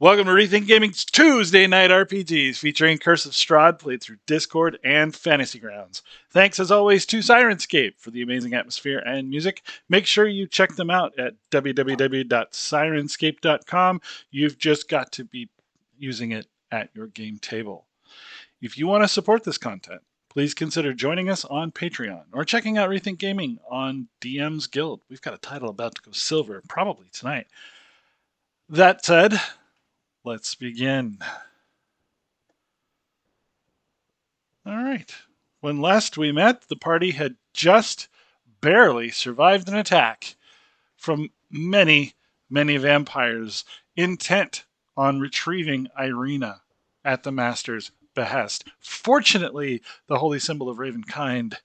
Welcome to Rethink Gaming's Tuesday Night RPGs featuring Curse of Strahd played through Discord and Fantasy Grounds. Thanks as always to Sirenscape for the amazing atmosphere and music. Make sure you check them out at www.sirenscape.com. You've just got to be using it at your game table. If you want to support this content, please consider joining us on Patreon or checking out Rethink Gaming on DM's Guild. We've got a title about to go silver, probably tonight. That said, let's begin. All right. When last we met, the party had just barely survived an attack from many, many vampires intent on retrieving Irina at the Master's behest. Fortunately, the holy symbol of Ravenkind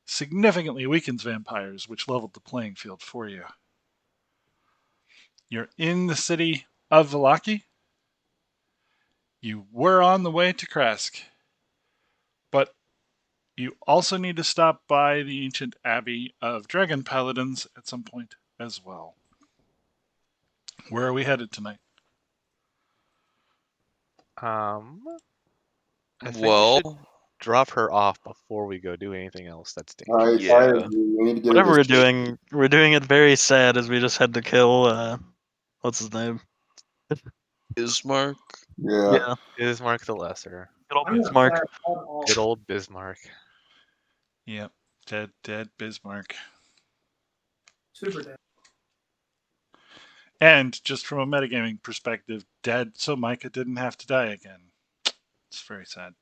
significantly weakens vampires, which leveled the playing field for you. You're in the city of Vallaki. You were on the way to Kresk, but you also need to stop by the ancient abbey of Dragon Paladins at some point as well. Where are we headed tonight? I think we should Well, drop her off before we go do anything else that's I dangerous. Yeah. agree. We need to get Whatever her we're to doing it very sad as we just had to kill, what's his name? Ismark. Yeah. Bismarck the Lesser. Good old Bismarck. Good old Bismarck. Yep, dead Bismarck. Super dead. And just from a metagaming perspective, dead so Micah didn't have to die again. It's very sad.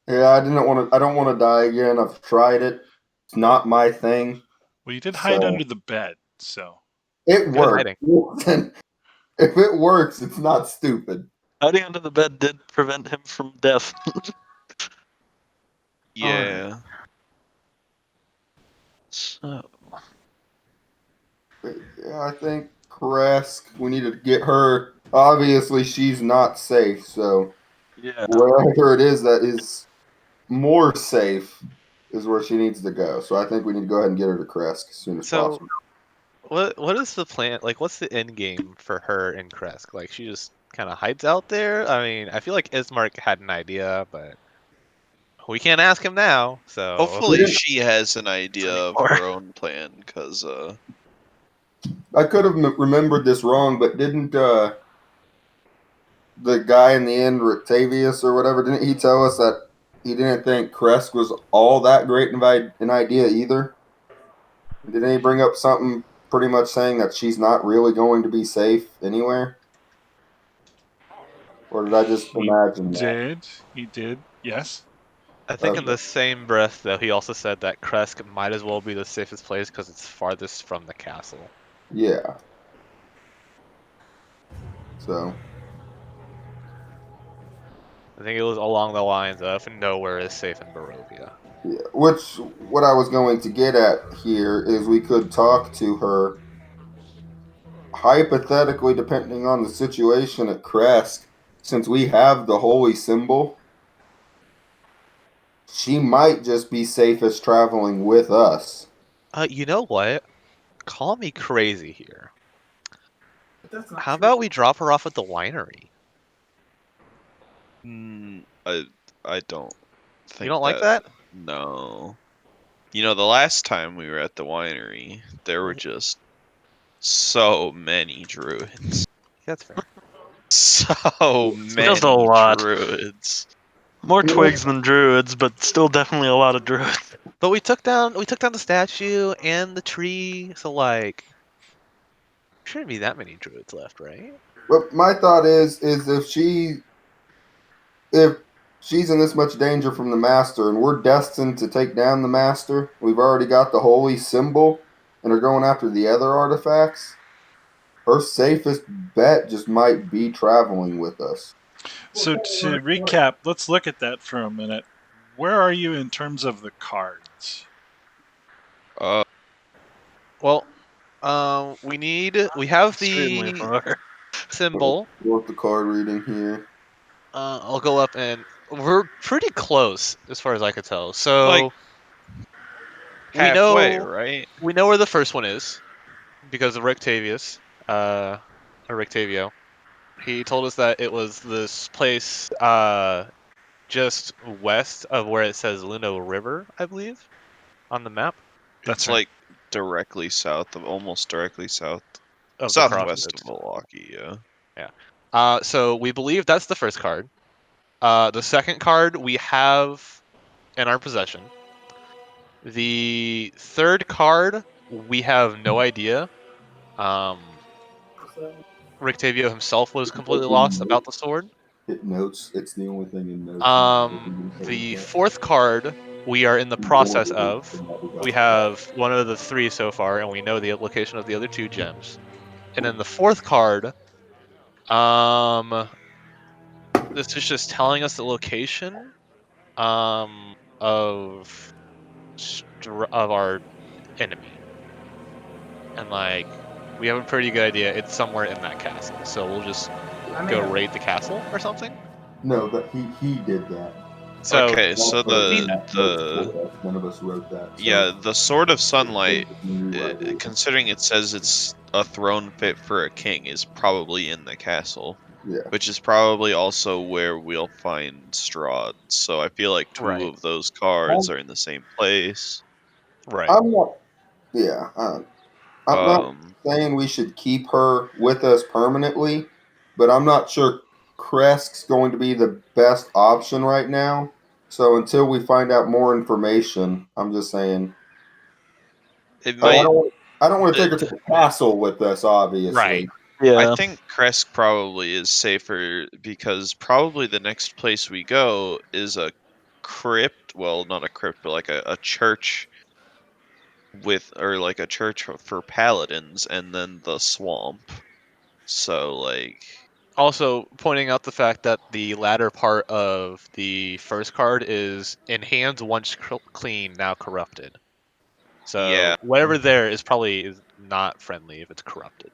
Yeah, I don't want to die again. I've tried it. It's not my thing. Well, you did hide So- under the bed, so. It worked. hiding. If it works, it's not stupid. Hiding under the bed did prevent him from death. Yeah. So, But yeah, I think Kresk, we need to get her. Obviously, she's not safe, so yeah. wherever it is that is more safe is where she needs to go. So I think we need to go ahead and get her to Kresk as soon as So- possible. What is the plan? Like, what's the end game for her in Kresk? Like, she just kind of hides out there? I mean, I feel like Ismark had an idea, but we can't ask him now, so... Hopefully didn't- she has an idea of her own plan, because I could have remembered this wrong, but didn't the guy in the end, Octavius or whatever, didn't he tell us that he didn't think Kresk was all that great an idea either? Didn't he bring up something pretty much saying that she's not really going to be safe anywhere? Or did I just imagine that? He did, yes. I think in Okay. the same breath, though, he also said that Kresk might as well be the safest place because it's farthest from the castle. Yeah. So, I think it was along the lines of nowhere is safe in Barovia. yeah. What I was going to get at here is we could talk to her, hypothetically, depending on the situation at Kresk, since we have the holy symbol, she might just be safest traveling with us. You know what? Call me crazy here. But that's not How true. about we drop her off at the winery? I don't think You don't like that? No. You know, the last time we were at the winery, there were just so many druids. That's fair. So many Just a lot. druids. More twigs than druids, but still definitely a lot of druids. But we took down the statue and the tree, so like shouldn't be that many druids left, right? But my thought is if she's in this much danger from the master and we're destined to take down the master, we've already got the holy symbol and are going after the other artifacts, her safest bet just might be traveling with us. So to recap, let's look at that for a minute. Where are you in terms of the cards? Well, we have Extremely the far. symbol. Go with the card reading here. I'll go up and we're pretty close as far as I could tell. So Like, we halfway, know right? we know where the first one is because of Rectavius. Rictavio. He told us that it was this place just west of where it says Luno River, I believe, on the map That's It's right. like directly south of, almost directly south, of the southwest of crossroads. Milwaukee. Yeah. Yeah. So we believe that's the first card. The second card we have in our possession. The third card we have no idea. So, Rictavio himself was completely lost about the sword. Hit notes. It's the only thing in notes. The fourth card we are in the process of. We have one of the three so far, and we know the location of the other two gems. And then the fourth card, this is just telling us the location, of of our enemy, and like we have a pretty good idea. It's somewhere in that castle, so we'll just I go mean, raid the castle or something. No, but he did that. So Okay, so we- None of us wrote that. yeah, the Sword of Sunlight, Rewrite considering it says it's a throne fit for a king, is probably in the castle, Yeah. which is probably also where we'll find Strahd. So I feel like two right, of those cards are in the same place. right, I'm not. Yeah. I'm not Um, saying we should keep her with us permanently, but I'm not sure Kresk's going to be the best option right now. So until we find out more information, I'm just saying. it Oh, might. I don't want to uh, take her to the castle with us, right. obviously. I Yeah. think Kresk probably is safer because probably the next place we go is a crypt. Well, not a crypt, but like a church with, or like a church for paladins, and then the swamp. So like, Also, pointing out the fact that the latter part of the first card is in hands once clean, now corrupted. So yeah, whatever there is probably is not friendly if it's corrupted.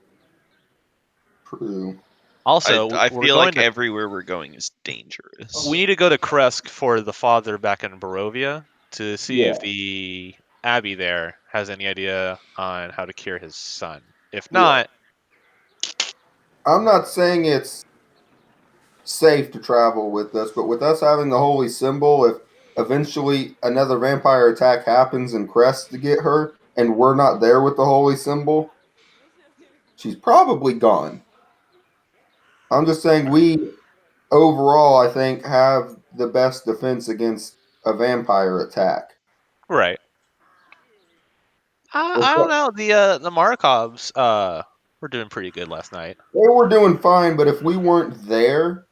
True. Also, I we're feel going like to everywhere we're going is dangerous. we need to go to Kresk for the father back in Barovia to see Yeah. if the abbey there has any idea on how to cure his son. If Yeah. not, I'm not saying it's safe to travel with us, but with us having the holy symbol, if eventually another vampire attack happens and Crest to get her, and we're not there with the holy symbol, she's probably gone. I'm just saying we overall, I think, have the best defense against a vampire attack. right. I don't know. The Markovs were doing pretty good last night. They were doing fine, but if we weren't there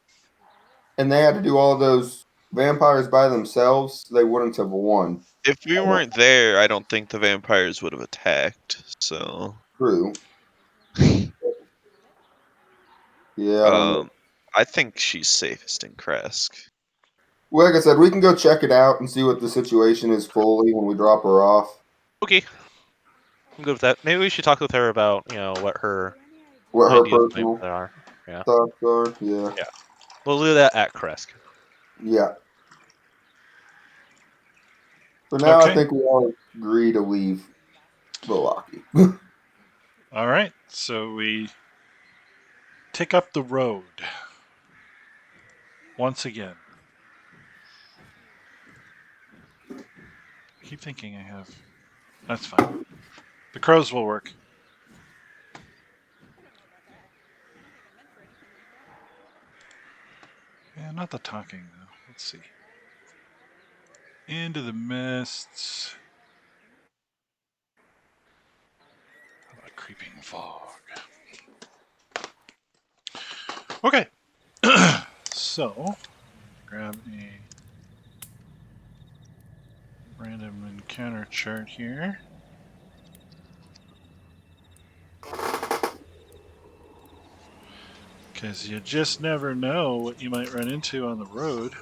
and they had to do all those vampires by themselves, they wouldn't have won. If we weren't there, I don't think the vampires would have attacked. So, True. Yeah, I don't know. um, I think she's safest in Kresk. Well, like I said, we can go check it out and see what the situation is fully when we drop her off. Okay, I'm good with that. Maybe we should talk with her about what her What her ideas and plans personal there are. Yeah, thoughts are. Yeah. yeah. We'll do that at Kresk. Yeah. For now, I Okay. think we all agree to leave Milwaukee. All right. So we take up the road once again. I keep thinking I have. That's fine. The crows will work. Yeah, not the talking though. Let's see. Into the mists. How about creeping fog? Okay. So, grab a random encounter chart here. Because you just never know what you might run into on the road.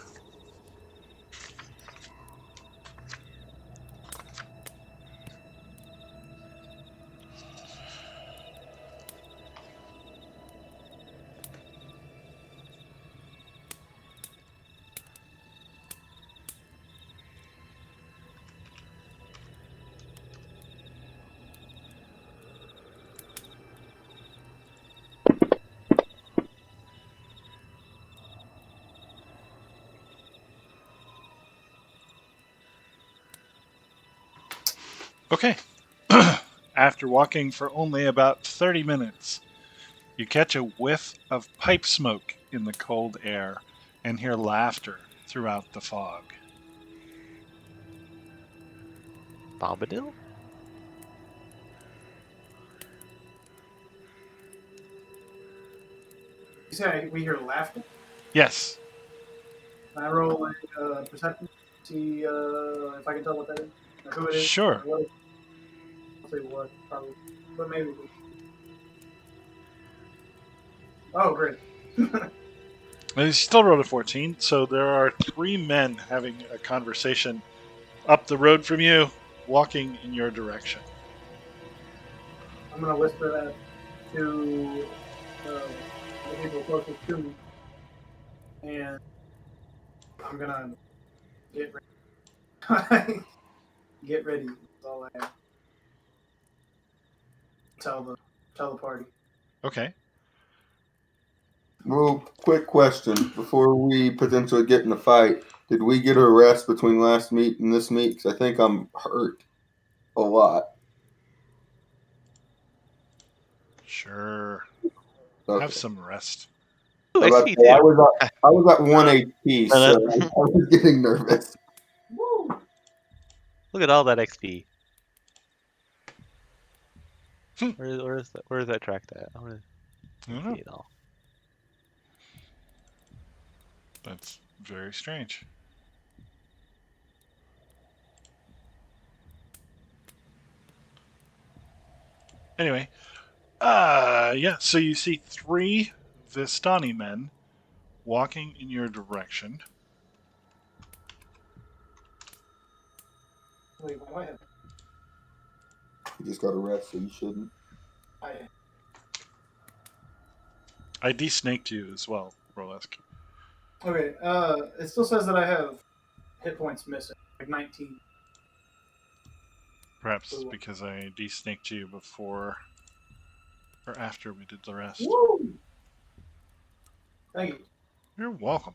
Okay. After walking for only about 30 minutes, you catch a whiff of pipe smoke in the cold air and hear laughter throughout the fog. Bombadil? You say we hear laughter? Yes, Can I roll a perception? See if I can tell what that is, or who it is, or sure. what. I'll say what, probably, but maybe. Oh, great. You still rolled a 14, so there are three men having a conversation up the road from you, walking in your direction. I'm gonna whisper that to the people closest to me, and I'm gonna get ready. Get ready. That's all I have. Tell the tell the party. Okay. Well, quick question before we potentially get in a fight. Did we get a rest between last meet and this meet? Because I think I'm hurt a lot. Sure. Have Okay. some rest. Ooh, I was, about XP to say, too. I was at 1 HP, And so it, I was getting nervous. Woo! Look at all that XP. Hmm. Where is that tracked at? I want I to don't see know. it all. That's very strange. Anyway, yeah, so you see three Vistani men walking in your direction. Wait, what do I have? You just got a rest, so you shouldn't. I I de-snaked you as well, Rolesk. Okay. It still says that I have hit points missing, like 19. Perhaps Ooh. because I de-snaked you before or after we did the rest. Woo! Thank you. You're welcome.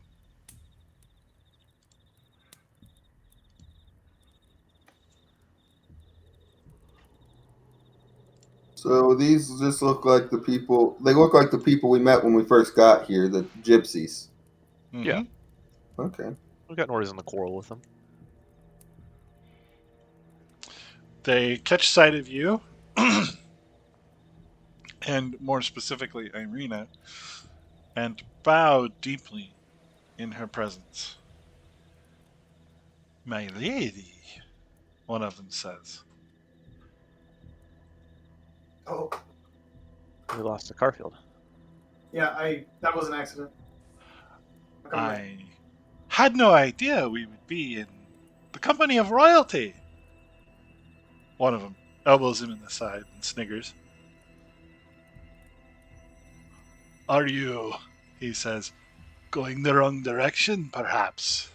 So these just look like the people. They look like the people we met when we first got here, the gypsies. Yeah. Mm-hmm. Okay. We've got no reason to quarrel with them. They catch sight of you, and more specifically, Irina, and bow deeply in her presence. My lady, one of them says. Oh, We lost to Carfield. yeah. That was an accident. I'll come back. I had no idea we would be in the company of royalty. One of them elbows him in the side and sniggers. Are you, he says, going the wrong direction, perhaps?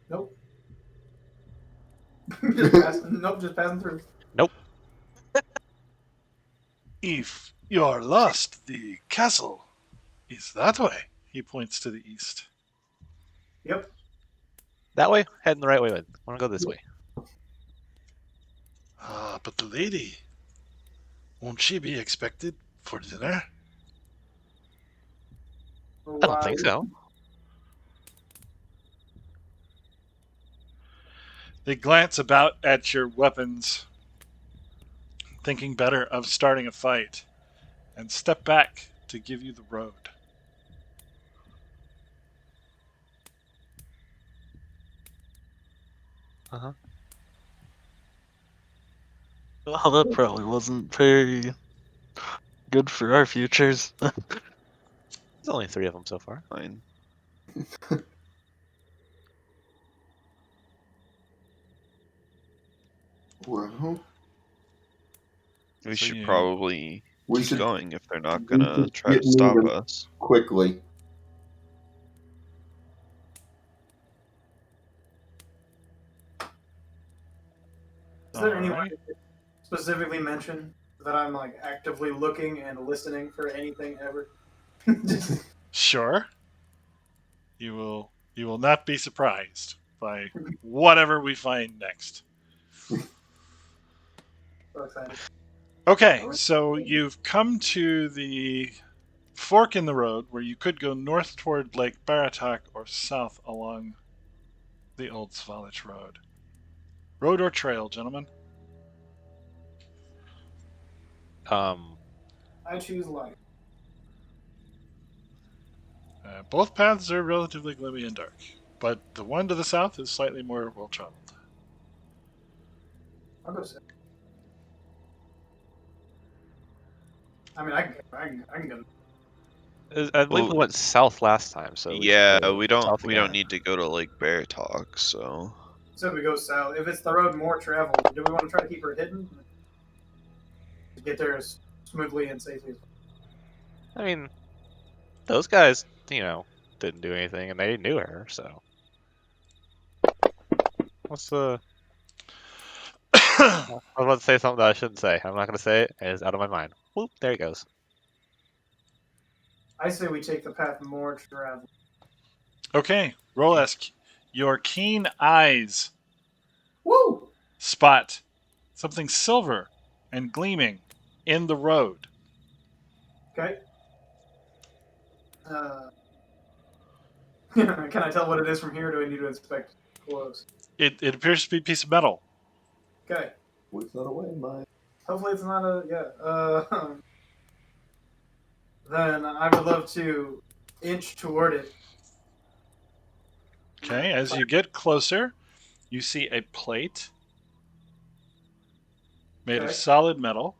Nope. Just passing. Nope. Just passing through. Nope. If you're lost, the castle is that way. He points to the east. Yep. That way? Heading the right way. I want to go this way. Ah, but the lady, won't she be expected for dinner? I don't think so. They glance about at your weapons, thinking better of starting a fight, and step back to give you the road. Uh-huh. well, that probably wasn't very good for our futures. There's only 3 of them so far. Fine. Well, We So should you- probably we keep should going if they're not we gonna should try get to stop moving us. quickly. Is there All anyone right. who specifically mention that I'm like actively looking and listening for anything ever? Just, Sure. You will not be surprised by whatever we find next. So excited. Okay, so you've come to the fork in the road where you could go north toward Lake Baratok or south along the Old Svalich Road. Road or trail, gentlemen? Um, I choose life. Both paths are relatively gloomy and dark, but the one to the south is slightly more well traveled. I'll go south. I mean, I can go. I believe Well, we went south last time, so we should yeah, go we don't south again. need to go to Lake Baratok, so So we go south. If it's the road more traveled, do we want to try to keep her hidden? To get there as smoothly and safely as possible. I mean, those guys, didn't do anything, and they knew her. So, what's the? I was about to say something that I shouldn't say. I'm not going to say it. It's out of my mind. Whoop! There it goes. I say we take the path more traveled. Okay, Rolesk, your keen eyes Woo! spot something silver and gleaming in the road. Okay. Can I tell what it is from here? Or do I need to inspect close? It appears to be a piece of metal. Okay. Which not away, Mike. Hopefully it's not a then I would love to inch toward it. Okay, as you get closer, you see a plate made of Okay. solid metal.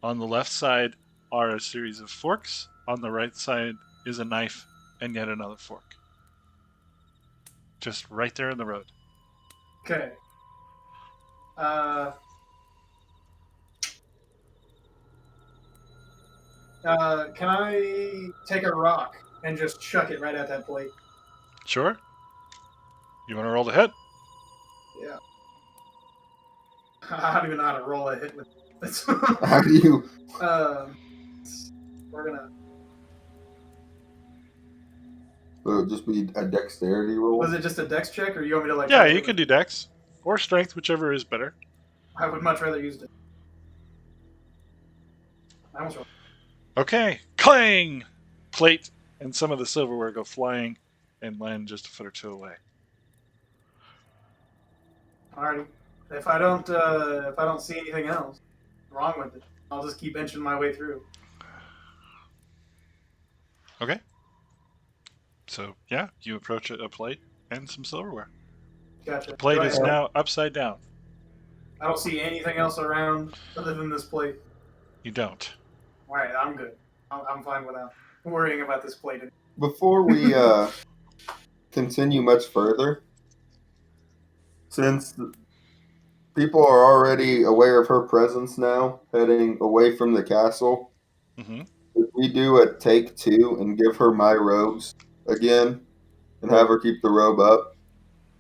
On the left side are a series of forks. On the right side is a knife and yet another fork. Just right there in the road. Okay. Can I take a rock and just chuck it right at that plate? Sure. You want to roll the hit? Yeah. I don't even know how to roll a hit with this. How do you? We're gonna. It'll just be a dexterity roll. Was it just a dex check, or you want me to like? Yeah, you can do dex or strength, whichever is better. I would much rather use it. I almost rolled. Okay, clang! Plate and some of the silverware go flying and land just a foot or two away. Alrighty. If I don't see anything else wrong with it, I'll just keep inching my way through. Okay. So, yeah, you approach a plate and some silverware. Gotcha. The plate Do I is have- now upside down. I don't see anything else around other than this plate. You don't. Alright, I'm good. I'm fine without worrying about this plate. Before we continue much further, since people are already aware of her presence now, heading away from the castle, Mm-hmm. if we do a take two and give her my robes again, and have her keep the robe up,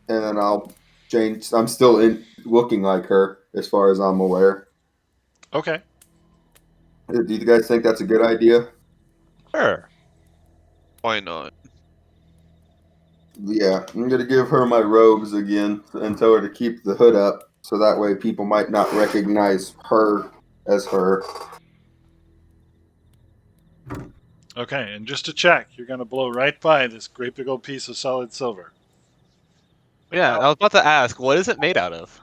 and then I'll change. I'm still looking like her, as far as I'm aware. Okay. Do you guys think that's a good idea? Sure. why not? Yeah, I'm gonna give her my robes again and tell her to keep the hood up, so that way people might not recognize her as her. Okay, and just to check, you're going to blow right by this great big old piece of solid silver. Yeah, I was about to ask, what is it made out of?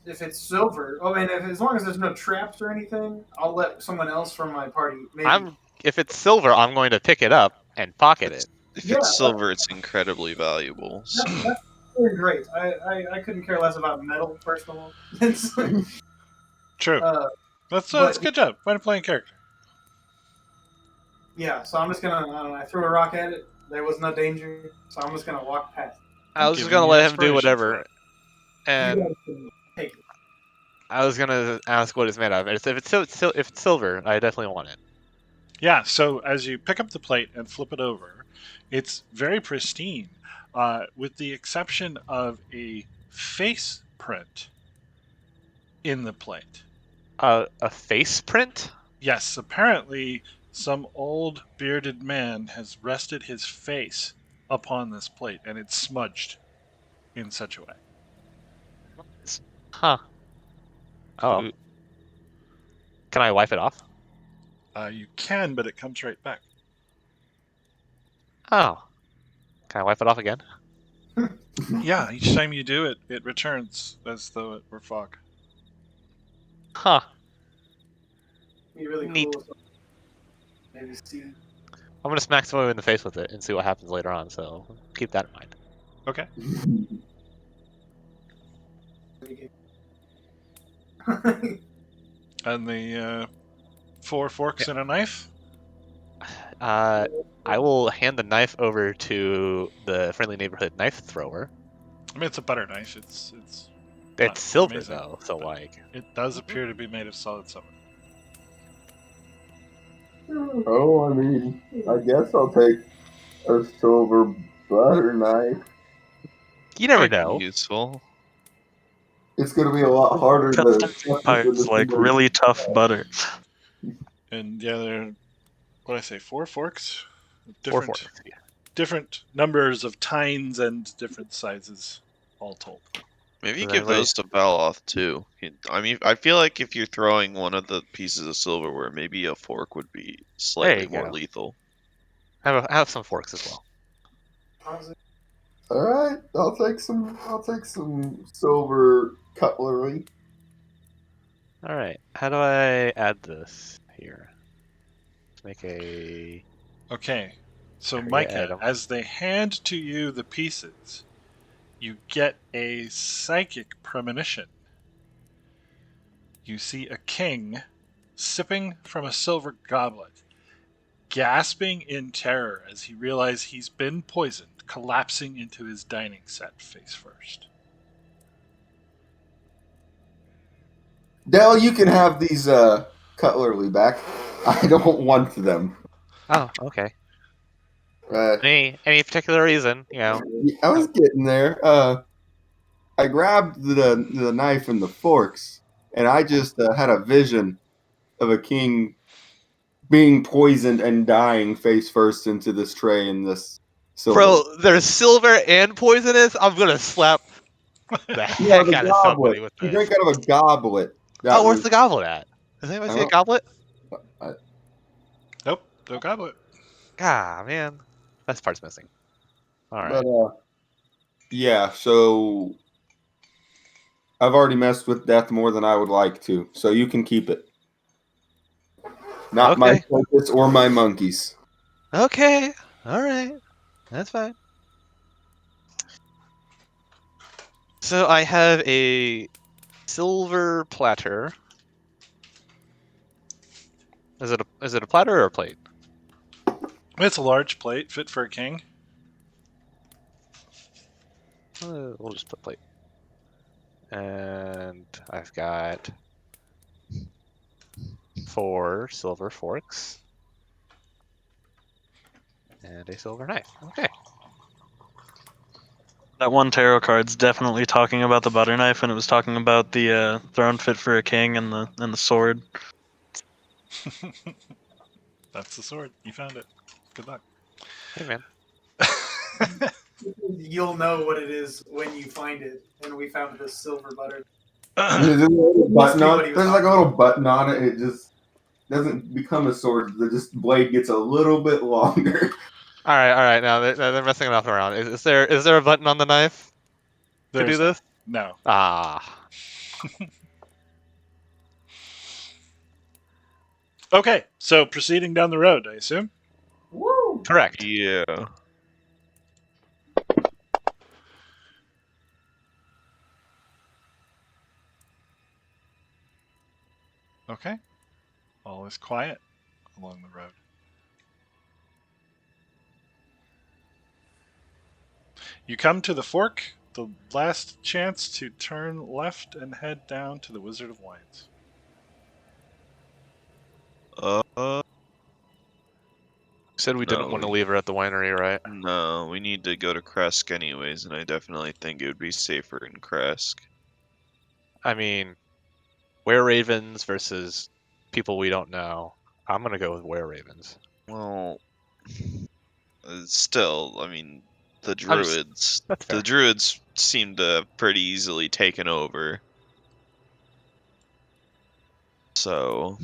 If it's silver, as long as there's no traps or anything, I'll let someone else from my party. Maybe. If it's silver, I'm going to pick it up and pocket it. If Yeah, it's silver, it's incredibly valuable. So. That's doing great. I couldn't care less about metal, personally. It's like, True. That's but- a good job. Way to play in character. yeah, so I'm just gonna. I don't know. I threw a rock at it. There was no danger, so I'm just gonna walk past. I was just Giving gonna you let him do inspiration for whatever, it. You and guys can take it. I was gonna ask what it's made of. If it's silver, I definitely want it. Yeah, so as you pick up the plate and flip it over, it's very pristine, with the exception of a face print in the plate. A face print? Yes, apparently some old bearded man has rested his face upon this plate and it's smudged in such a way. Huh. Oh. Ooh. Can I wipe it off? You can, but it comes right back. Oh. Can I wipe it off again? Yeah, each time you do it, it returns as though it were fog. Huh. Be really Neat. cool. If maybe see. I'm gonna smack someone in the face with it and see what happens later on. So keep that in mind. Okay. And the 4 forks and a knife? I will hand the knife over to the friendly neighborhood knife thrower. I mean, it's a butter knife. It's It's not silver amazing, though, so but like. it does appear to be made of solid silver. Oh, I mean, I guess I'll take a silver butter knife. You never Might be know. useful. It's going to be a lot harder Cuts to down stuff this vampires into like somebody's really tough butter. And yeah, they're, what did I say, 4 forks? 4 forks. Yeah. Different numbers of tines and different sizes, all told. Maybe Does give anybody- those to Baloth too. I mean, I feel like if you're throwing one of the pieces of silverware, maybe a fork would be There slightly you more go. lethal. I have some forks as well. All right, I'll take some silver cutlery. All right. How do I add this here? Let's make a Okay, so create Micah, item. as they hand to you the pieces, you get a psychic premonition. You see a king sipping from a silver goblet, gasping in terror as he realizes he's been poisoned, collapsing into his dining set face first. Dell, you can have these cutlery back. I don't want them. Oh, okay. Uh, Any particular reason? You know. I was getting there. I grabbed the knife and the forks, and I just had a vision of a king being poisoned and dying face first into this tray and this silver. Bro, there's silver and poisonous. I'm gonna slap the No, heck the out of goblet. somebody with You this. drink out of a goblet. That Oh, where's was. the goblet at? Does anybody I see a don't. goblet? Nope, no goblet. Ah, man, that part's missing. All right. But yeah. So I've already messed with death more than I would like to. So you can keep it. Not my Okay. focus or my monkeys. Okay. All right. That's fine. So I have a silver platter. Is it a platter or a plate? It's a large plate fit for a king. We'll just put plate. And I've got 4 silver forks and a silver knife. Okay. That one tarot card's definitely talking about the butter knife, and it was talking about the throne fit for a king and the sword. That's the sword. You found it. Good luck. Hey, man. You'll know what it is when you find it. And we found this silver butter. There's a little Must button be on. what he was There's like a talking little button on it. It just doesn't become a sword. The just blade gets a little bit longer. All right. Now they're messing enough around. Is there a button on the knife to do There's this? no. Ah. Okay, so proceeding down the road, I assume. Woo! Correct. Yeah. Okay. All is quiet along the road. You come to the fork, the last chance to turn left and head down to the Wizard of Wines. Said we didn't No, want to leave her at the winery, right? no, we need to go to Kresk anyways, and I definitely think it would be safer in Kresk. I mean, were ravens versus people we don't know. I'm gonna go with were ravens. Well, still, I mean, That's fair. the druids seem to have pretty easily taken over. So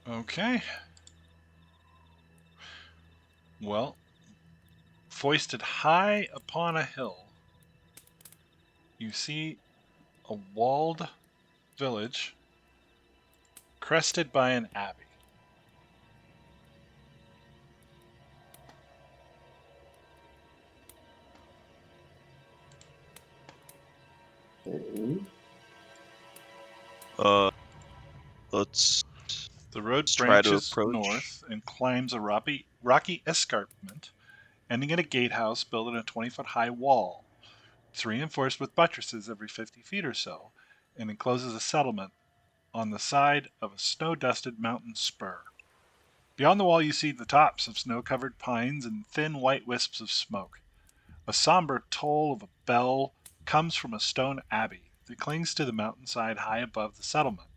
Okay. Well, foisted high upon a hill, you see a walled village crested by an abbey. Okay. let's The road try to branches approach. north and climbs a rocky escarpment, ending at a gatehouse built in a 20-foot high wall. It's reinforced with buttresses every 50 feet or so, and encloses a settlement on the side of a snow-dusted mountain spur. Beyond the wall you see the tops of snow-covered pines and thin white wisps of smoke. A somber toll of a bell comes from a stone abbey that clings to the mountainside high above the settlement.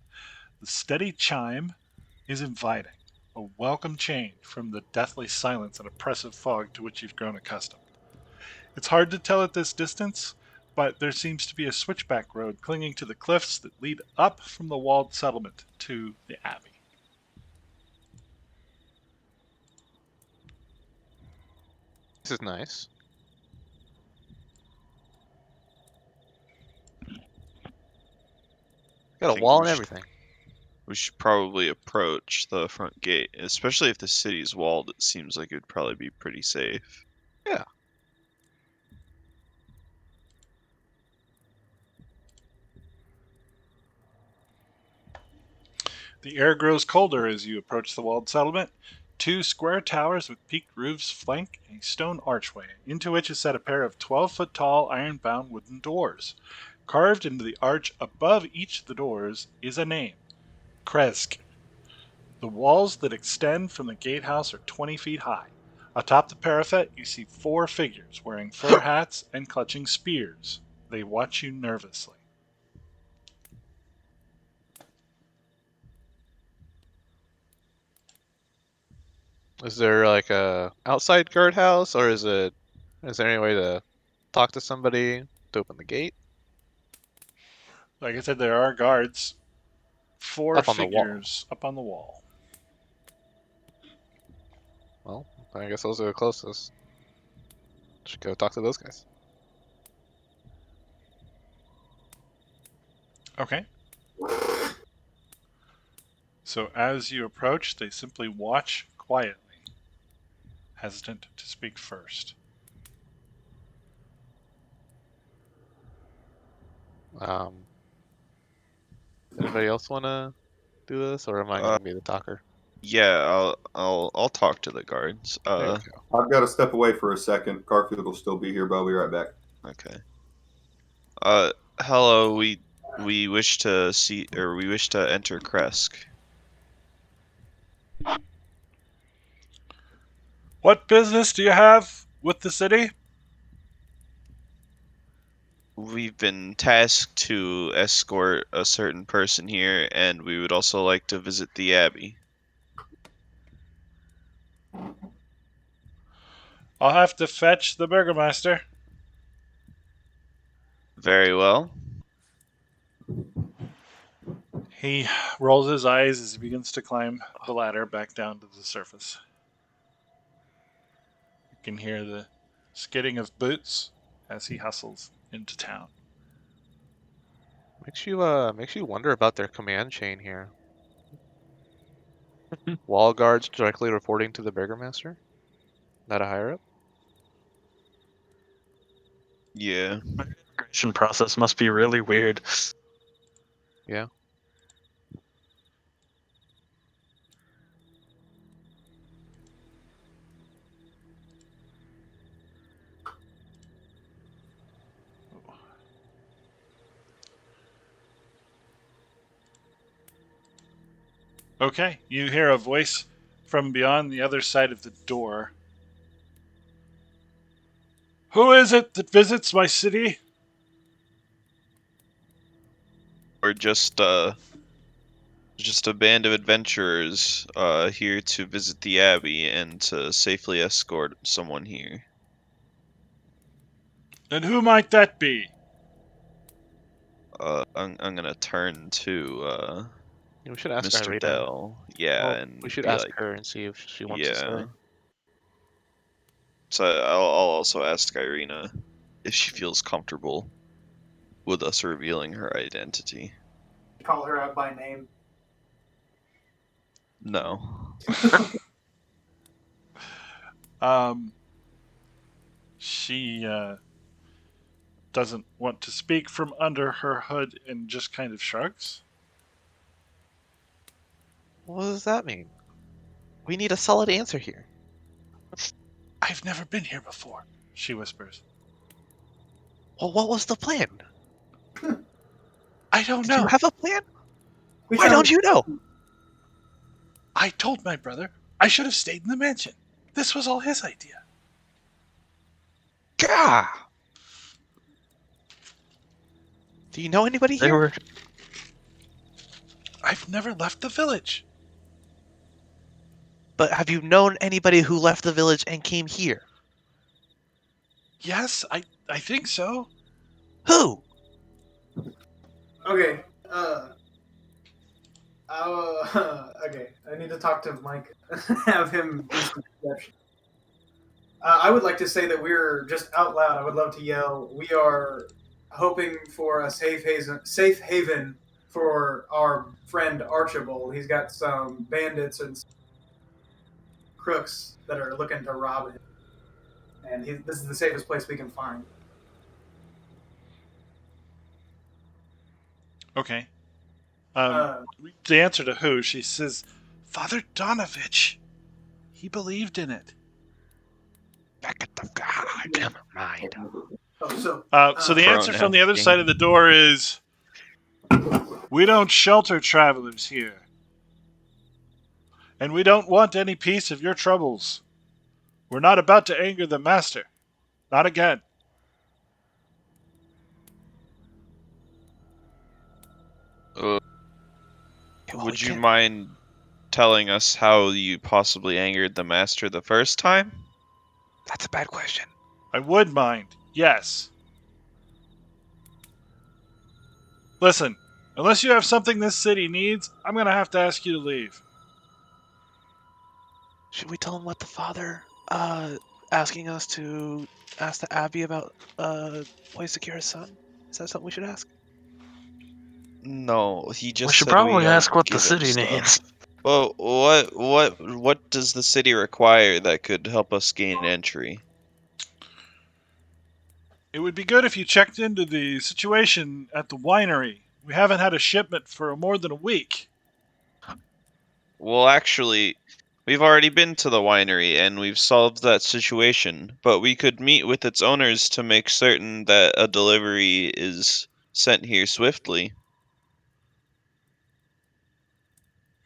The steady chime is inviting, a welcome change from the deathly silence and oppressive fog to which you've grown accustomed. It's hard to tell at this distance, but there seems to be a switchback road clinging to the cliffs that lead up from the walled settlement to the abbey. This is nice. I Got a think wall and everything. we should probably approach the front gate, especially if the city's walled. It seems like it'd probably be pretty safe. Yeah. The air grows colder as you approach the walled settlement. Two square towers with peaked roofs flank a stone archway, into which is set a pair of 12-foot tall iron-bound wooden doors. Carved into the arch above each of the doors is a name, Kresk. The walls that extend from the gatehouse are 20 feet high. Atop the parapet, you see four figures wearing fur hats and clutching spears. They watch you nervously. Is there like a outside guardhouse, or is there any way to talk to somebody to open the gate? Like I said, there are guards. Four Up on the wall. figures up on the wall. Well, I guess those are the closest. Should go talk to those guys. Okay. So as you approach, they simply watch quietly, hesitant to speak first. Anybody else want to do this, or am I Uh, gonna be the talker? yeah, I'll talk to the guards. There you go. I've got to step away for a second. Garfield will still be here, but I'll be right back. Okay. Uh, hello. We wish to see, or we wish to enter Kresk. What business do you have with the city? We've been tasked to escort a certain person here, and we would also like to visit the abbey. I'll have to fetch the burgomaster. Very well. He rolls his eyes as he begins to climb the ladder back down to the surface. You can hear the skidding of boots as he hustles into town. Makes you wonder about their command chain here. Wall guards directly reporting to the burgomaster. Not a higher up. Yeah. Immigration process must be really weird. Yeah. Okay, you hear a voice from beyond the other side of the door. Who is it that visits my city? We're just a band of adventurers here to visit the abbey and to safely escort someone here. And who might that be? I'm gonna turn to We should ask Mr. Irina. Dell. Yeah, Well, and we should be ask like, her and see if she wants to yeah. say. So I'll also ask Irina if she feels comfortable with us revealing her identity. Call her out by name. No. She doesn't want to speak from under her hood and just kind of shrugs. What does that mean? We need a solid answer here. I've never been here before, she whispers. Well, what was the plan? I don't Did know. you have a plan? We Why found- don't you know? I told my brother I should have stayed in the mansion. This was all his idea. Gah! Do you know anybody They here? were. I've never left the village. But have you known anybody who left the village and came here? Yes, I think so. Who? Okay. Okay. I need to talk to Mike. Have him do some perception. I would like to say that we're just out loud. I would love to yell. We are hoping for a safe haven for our friend Archibald. He's got some bandits and crooks that are looking to rob him, and this is the safest place we can find. Okay. Uh, The answer to who? She says, Father Donovich. He believed in it. Never mind. So the answer from the other Pronouncing. side of the door is, we don't shelter travelers here. And we don't want any piece of your troubles. We're not about to anger the master. Not again. Would you mind telling us how you possibly angered the master the first time? That's a bad question. I would mind, yes. Listen, unless you have something this city needs, I'm going to have to ask you to leave. Should we tell him what the father asking us to ask the Abbey about ways to cure his son? Is that something we should ask? No, he just We should said probably gotta ask what the give him city stuff. needs. Well, what does the city require that could help us gain entry? It would be good if you checked into the situation at the winery. We haven't had a shipment for more than a week. Well, actually, we've already been to the winery and we've solved that situation, but we could meet with its owners to make certain that a delivery is sent here swiftly.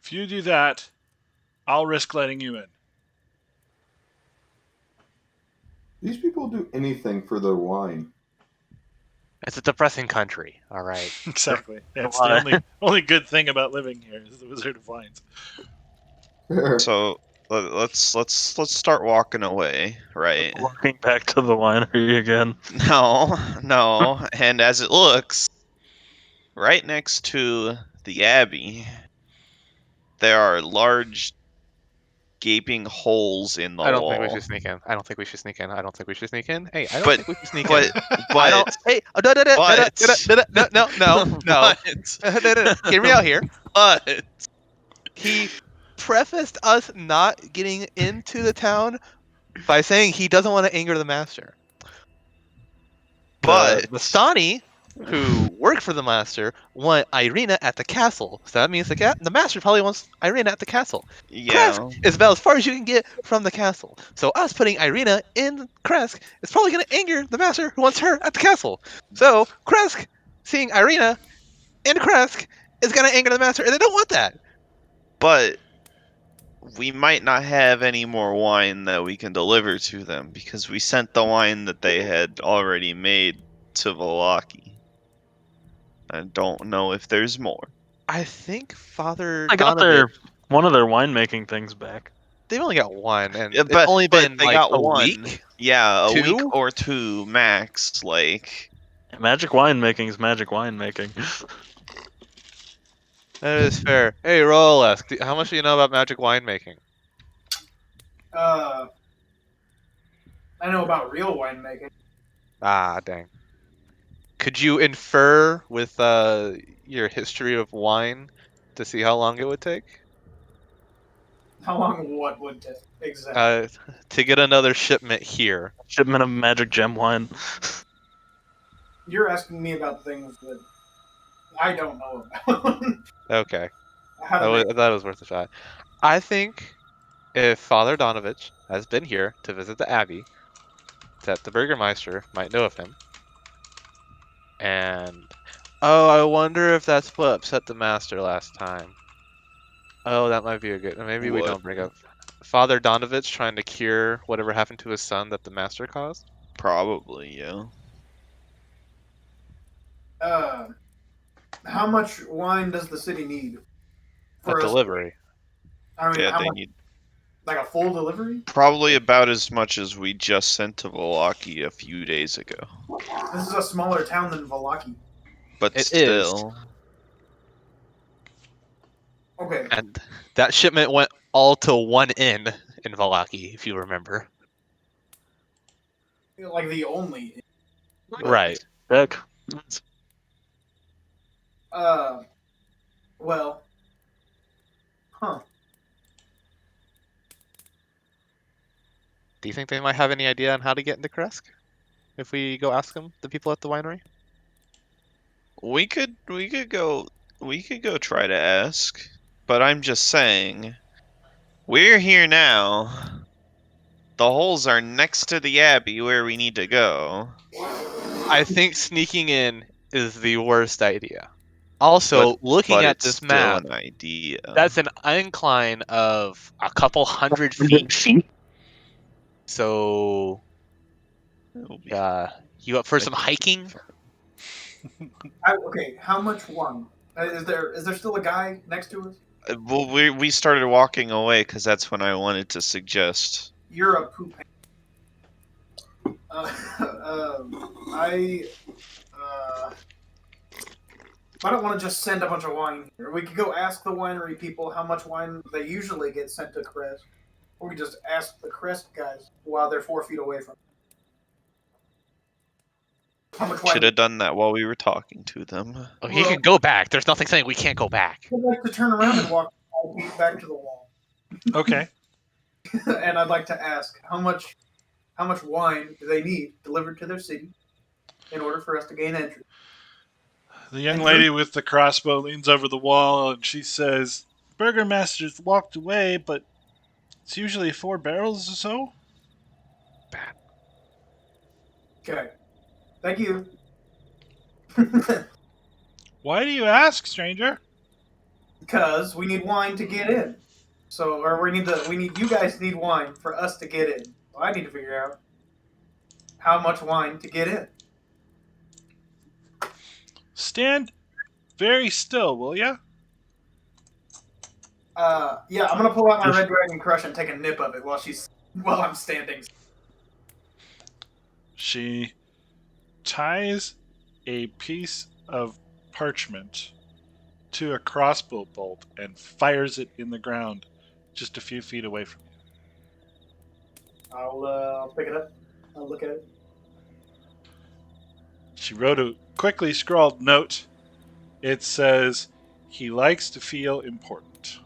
If you do that, I'll risk letting you in. These people do anything for their wine. It's a depressing country, all right. Exactly. That's Why? the only good thing about living here is the Wizard of Wines. Fair. So let's start walking away, right? Walking back to the winery again. No. And as it looks, right next to the abbey, there are large gaping holes in the I don't wall. think we should sneak in. I don't think we should sneak in. I don't think we should sneak in. Hey, I don't But- think we should sneak But in. I don't. but Hey, no. Hear me out here. But He prefaced us not getting into the town by saying he doesn't want to anger the master. But- the Stani, who worked for the master, want Irina at the castle. So that means the master probably wants Irina at the castle. yeah, Kresk is about as far as you can get from the castle. So us putting Irina in Kresk is probably going to anger the master who wants her at the castle. So Kresk seeing Irina in Kresk is going to anger the master, and they don't want that. but we might not have any more wine that we can deliver to them because we sent the wine that they had already made to Valaki. I don't know if there's more. I think Father I got one of their winemaking things back. They've only got one, and Yeah, it's only been they like got a one. week. Yeah, a Two? week or two max. Like, Magic winemaking is magic winemaking. That is fair. Hey, Rolesk, how much do you know about magic winemaking? I know about real winemaking. Ah, dang. Could you infer with your history of wine to see how long it would take? How long what would take exactly? To get another shipment here. Shipment of magic gem wine. You're asking me about things that I don't know about. Okay, How do they? that was worth a shot. I think if Father Donovich has been here to visit the Abbey, that the Burgermeister might know of him. And oh, I wonder if that's what upset the Master last time. Oh, that might be a good. Maybe we What? don't bring up Father Donovich trying to cure whatever happened to his son that the Master caused. Probably, yeah. Uh, how much wine does the city need A for us? delivery. I mean, Yeah, how they much? need Like a full delivery? probably about as much as we just sent to Volaki a few days ago. This is a smaller town than Valaki. But It is. still, Okay, And that shipment went all to one inn in Valaki, if you remember. like the only. Right. Heck. Uh, well, huh? Do you think they might have any idea on how to get into Kresk? If we go ask them, the people at the winery? we could go try to ask. But I'm just saying, we're here now. The holes are next to the Abbey where we need to go. I think sneaking in is the worst idea. Also, But looking at it's this still map, an idea. that's an incline of a couple hundred feet. So, It'll be you up for I some think it'll be hiking? fine. Okay, how much wine? Is there still a guy next to us? Well, we started walking away because that's when I wanted to suggest. You're a poop. I I don't want to just send a bunch of wine here. We could go ask the winery people how much wine they usually get sent to Crest, or we could just ask the Crest guys while they're 4 feet away from. How much wine? Should have done that while we were talking to them. Oh, he Well, can go back. There's nothing saying we can't go back. I'd like to turn around and walk 5 feet back to the wall, Okay. and I'd like to ask how much wine do they need delivered to their city in order for us to gain entry. The young And lady with the crossbow leans over the wall and she says, Burgermaster's walked away, but it's usually 4 barrels or so. Okay, thank you. Why do you ask, stranger? Because we need wine to get in. So, or you guys need wine for us to get in. So I need to figure out how much wine to get in. Stand very still, will ya? Yeah, I'm gonna pull out my Red Dragon Crush and take a nip of it while I'm standing. She ties a piece of parchment to a crossbow bolt and fires it in the ground just a few feet away from you. I'll pick it up. I'll look at it. She wrote a quickly scrawled note. It says, he likes to feel important.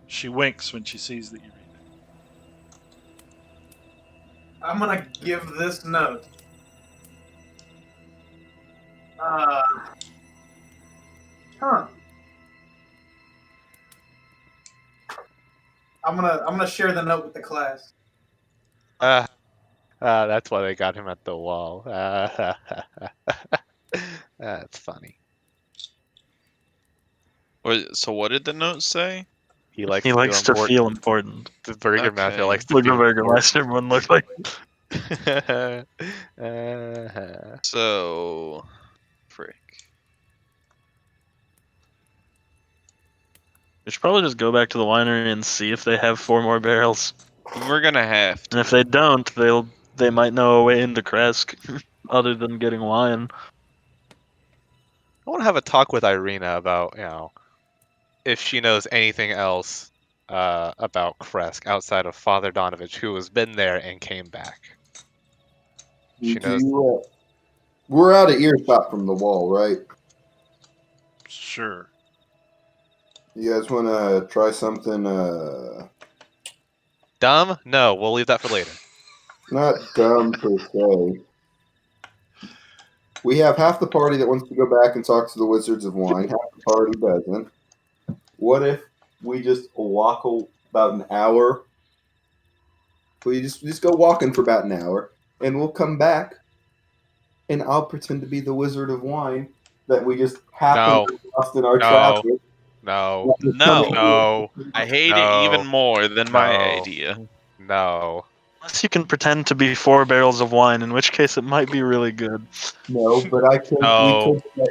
She winks when she sees that you read it. I'm gonna give this note. Huh. I'm gonna share the note with the class. That's why they got him at the wall. That's funny. So what did the note say? He likes He to likes feel to important. feel important. The Burgermaster Okay. likes to Look at feel Burgermeister one look like. important. So, frick. We should probably just go back to the winery and see if they have 4 more barrels. We're gonna have to. And if they don't, they might know a way into Kresk. other than getting wine. I want to have a talk with Irina about, if she knows anything else about Kresk outside of Father Donovich, who has been there and came back. She Do knows. you, we're out of earshot from the wall, right? Sure. You guys want to try something? Dumb? No, we'll leave that for later. Not dumb per se. We have half the party that wants to go back and talk to the Wizards of Wine. Half the party doesn't. What if we just walk about an hour? We just go walking for about an hour, and we'll come back, and I'll pretend to be the Wizard of Wine that we just happened No. to lost in our No. travels. No. No. No. I hate it No. even more than my No. idea. No. Unless you can pretend to be 4 barrels of wine, in which case it might be really good. No, but I could. We No. could.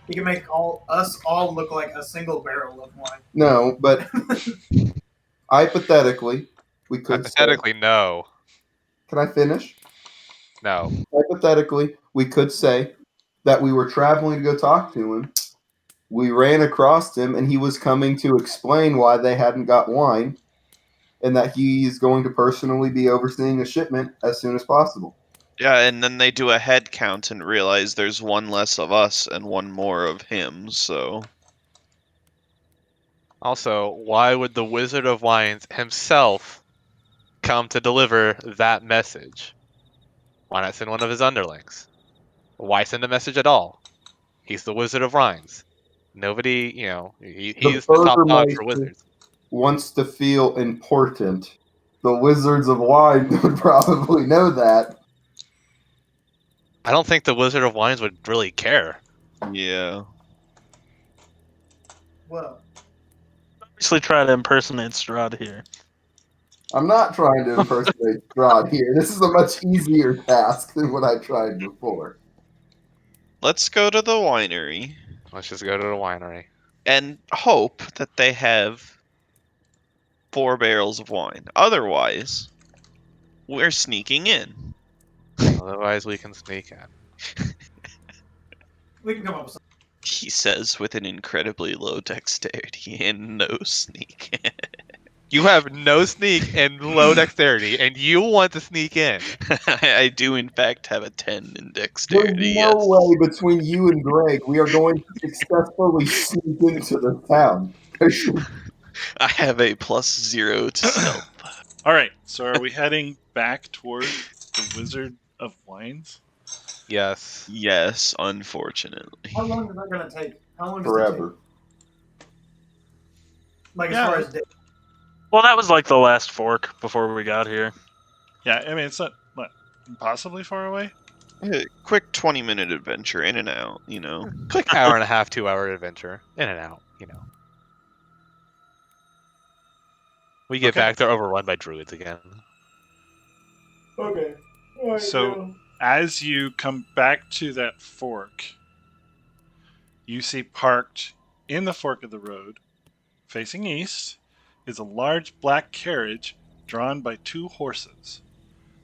He can make us all look like a single barrel of wine. No, but hypothetically, we could. Hypothetically, no. Can I finish? No. Hypothetically, we could say that we were traveling to go talk to him. We ran across him, and he was coming to explain why they hadn't got wine, and that he's going to personally be overseeing a shipment as soon as possible. Yeah, and then they do a head count and realize there's one less of us and one more of him, so. Also, why would the Wizard of Wines himself come to deliver that message? Why not send one of his underlings? Why send a message at all? He's the Wizard of Wines. Nobody, he's the top dog for Burgermeister wizards. wants to feel important. The Wizards of Wine would probably know that. I don't think the Wizard of Wines would really care. Yeah. Well, Obviously, try to impersonate Strahd here. I'm not trying to impersonate Strahd here. This is a much easier task than what I tried before. Let's go to the winery Let's just go to the winery. and hope that they have 4 barrels of wine. Otherwise, we're sneaking in. Otherwise, we can sneak in. we can come up with something. He says with an incredibly low dexterity and no sneak. You have no sneak and low dexterity, and you want to sneak in. I do, in fact, have a 10 in There's dexterity, no yes. way between you and Greg we are going to successfully sneak into the town. I have a +0 to stealth. All right. So are we heading back toward the Wizard of Wines? Yes. Yes, unfortunately. How long is that going to take? How long does it Forever. take? Like, Yeah. as far as day? Well, that was like the last fork before we got here. Yeah, I mean, it's not impossibly far away. A quick 20-minute adventure, in and out, Quick hour and a half, 2-hour adventure. In and out, We get Okay. back, they're overrun by druids again. Okay. So as you come back to that fork, you see parked in the fork of the road, facing east, is a large black carriage drawn by 2 horses.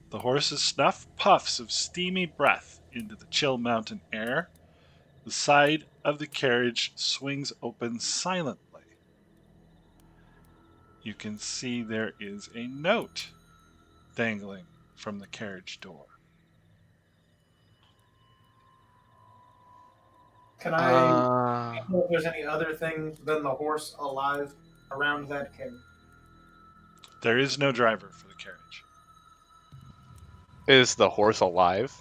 The horses snuff puffs of steamy breath into the chill mountain air. The side of the carriage swings open silently. You can see there is a note dangling from the carriage door. Can I know if there's any other thing than the horse alive around that carriage? There is no driver for the carriage. Is the horse alive?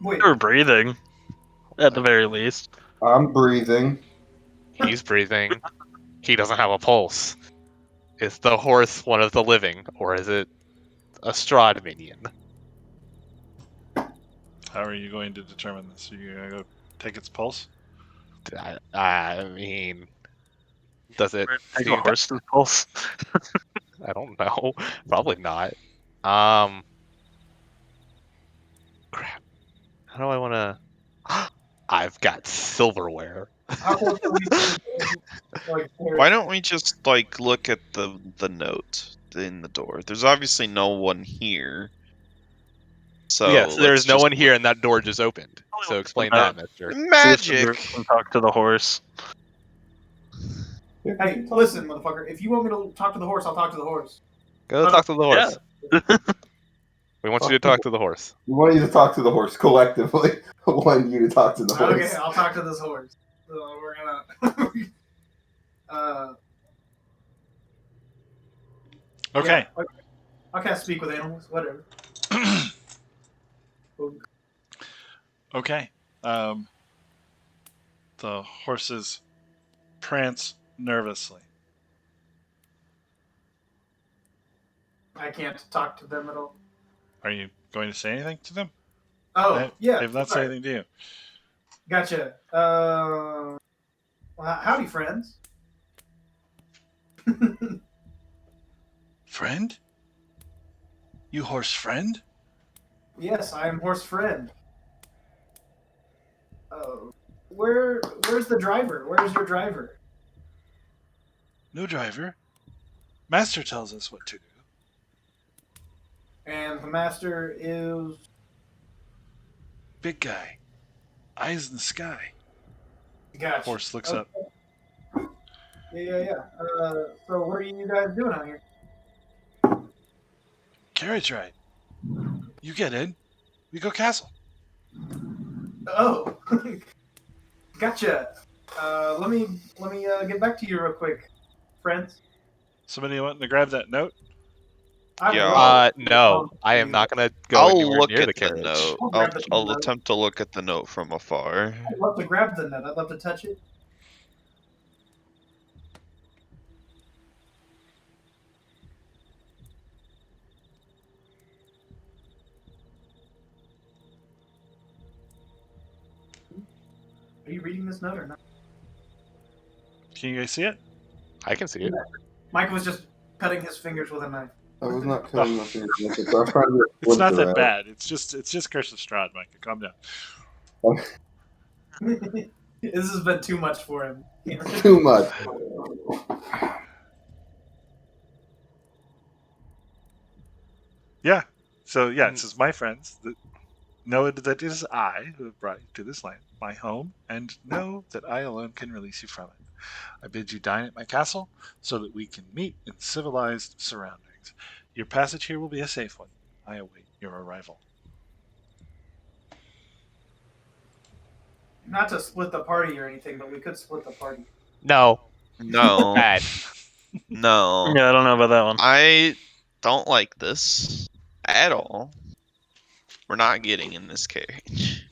Wait, They were breathing, at the very least. I'm breathing. He's breathing. He doesn't have a pulse. Is the horse one of the living, or is it a Strahd minion? How are you going to determine this? Are you going to go take its pulse? I mean, does it Take seem a horse's pulse. I don't know. Probably not. Crap. How do I want to? I've got silverware. how close are we to like, Why don't we just, look at the note in the door? There's obviously no one here. So yeah, so there's let's no just one here, and that door just opened. So explain that, Mister. See if the magic. group can talk to the horse. Hey, listen, motherfucker. If you want me to talk to the horse, I'll talk to the horse. Go talk to the horse. We want you to talk to the horse. We want you to talk to the horse collectively. We want you to talk to the horse. Okay, I'll talk to this horse. So we're gonna. Okay. Yeah, I can't speak with animals. Whatever. Okay. The horses prance nervously. I can't talk to them at all. Are you going to say anything to them? Oh, yeah. They've not said anything to you. Gotcha. Well, howdy, friends. Friend? You horse friend? Yes, I am horse friend. Where's the driver? Where's your driver? No driver. Master tells us what to do. And the master is. Big guy. Eyes in the sky. Gotcha. Horse looks up. Yeah. So what are you guys doing out here? Carriage ride. You get in. We go castle. Oh, gotcha. Let me get back to you real quick, friends. Somebody wanting to grab that note? Yeah. No, I am not gonna go I'll anywhere look near at the the carriage. note. I'll grab the I'll note. attempt to look at the note from afar. I'd love to grab the net. I'd love to touch it. Are you reading this note or not? Can you guys see it? I can see it. Mike was just cutting his fingers with a knife. I was not cutting my fingers. I was trying to get It's not splinter that out. bad. It's just Curse of Strahd, Micah. Calm down. This has been too much for him. Too much. Yeah. So yeah, it says, my friends, know that it is I who have brought you to this land, my home, and know that I alone can release you from it. I bid you dine at my castle so that we can meet in civilized surroundings. Your passage here will be a safe one. I await your arrival. Not to split the party or anything, but we could split the party. No, No. bad. No. Yeah, I don't know about that one. I don't like this at all. We're not getting in this carriage.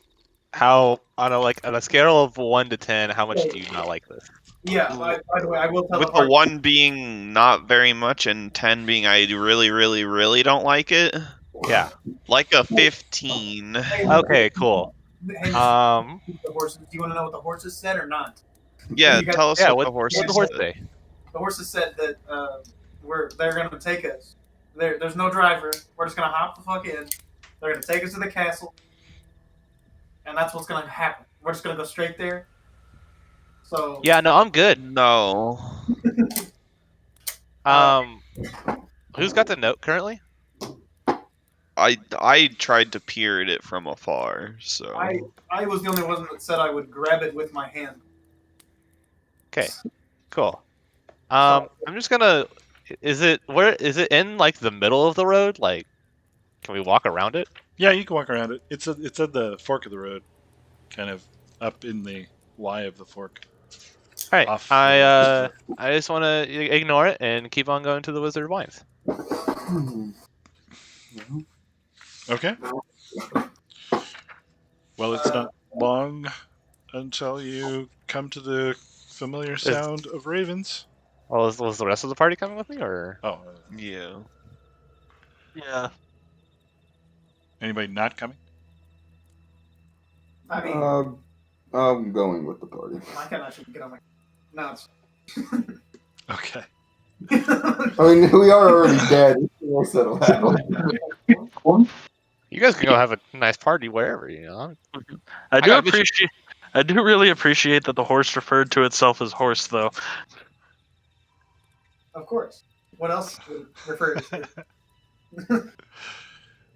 How on a scale of 1 to 10, how much do you not like this? Yeah, by the way, I will tell With the the party. 1 being not very much and 10 being I really, really, really don't like it. Yeah. Like a 15. Okay, cool. Hey, Um, the horses. Do you want to know what the horses said or not? Yeah, You guys- tell us yeah. what the What horses the horse said. say? The horses said that they're gonna take us. There's no driver. We're just gonna hop the fuck in. They're gonna take us to the castle, and that's what's gonna happen. We're just gonna go straight there. So Yeah, no, I'm good. No. Who's got the note currently? I tried to peer at it from afar, so I was the only one that said I would grab it with my hand. Okay, cool. I'm just gonna. Is it in like the middle of the road? Like, can we walk around it? Yeah, you can walk around it. It's at the fork of the road, kind of up in the Y of the fork. All right. Off I just want to ignore it and keep on going to the Wizard of Wines. Okay. Well, it's not long until you come to the familiar sound of ravens. Well, was the rest of the party coming with me, or? Oh, yeah. Yeah. anybody not coming? I mean, I'm going with the party. my cat I should get on my. No, it's. Okay. I mean, we are already dead. We'll settle that. You guys can go have a nice party wherever, you know. I do got vision. appreciate. I do really appreciate that the horse referred to itself as horse, though. Of course. What else would refer to?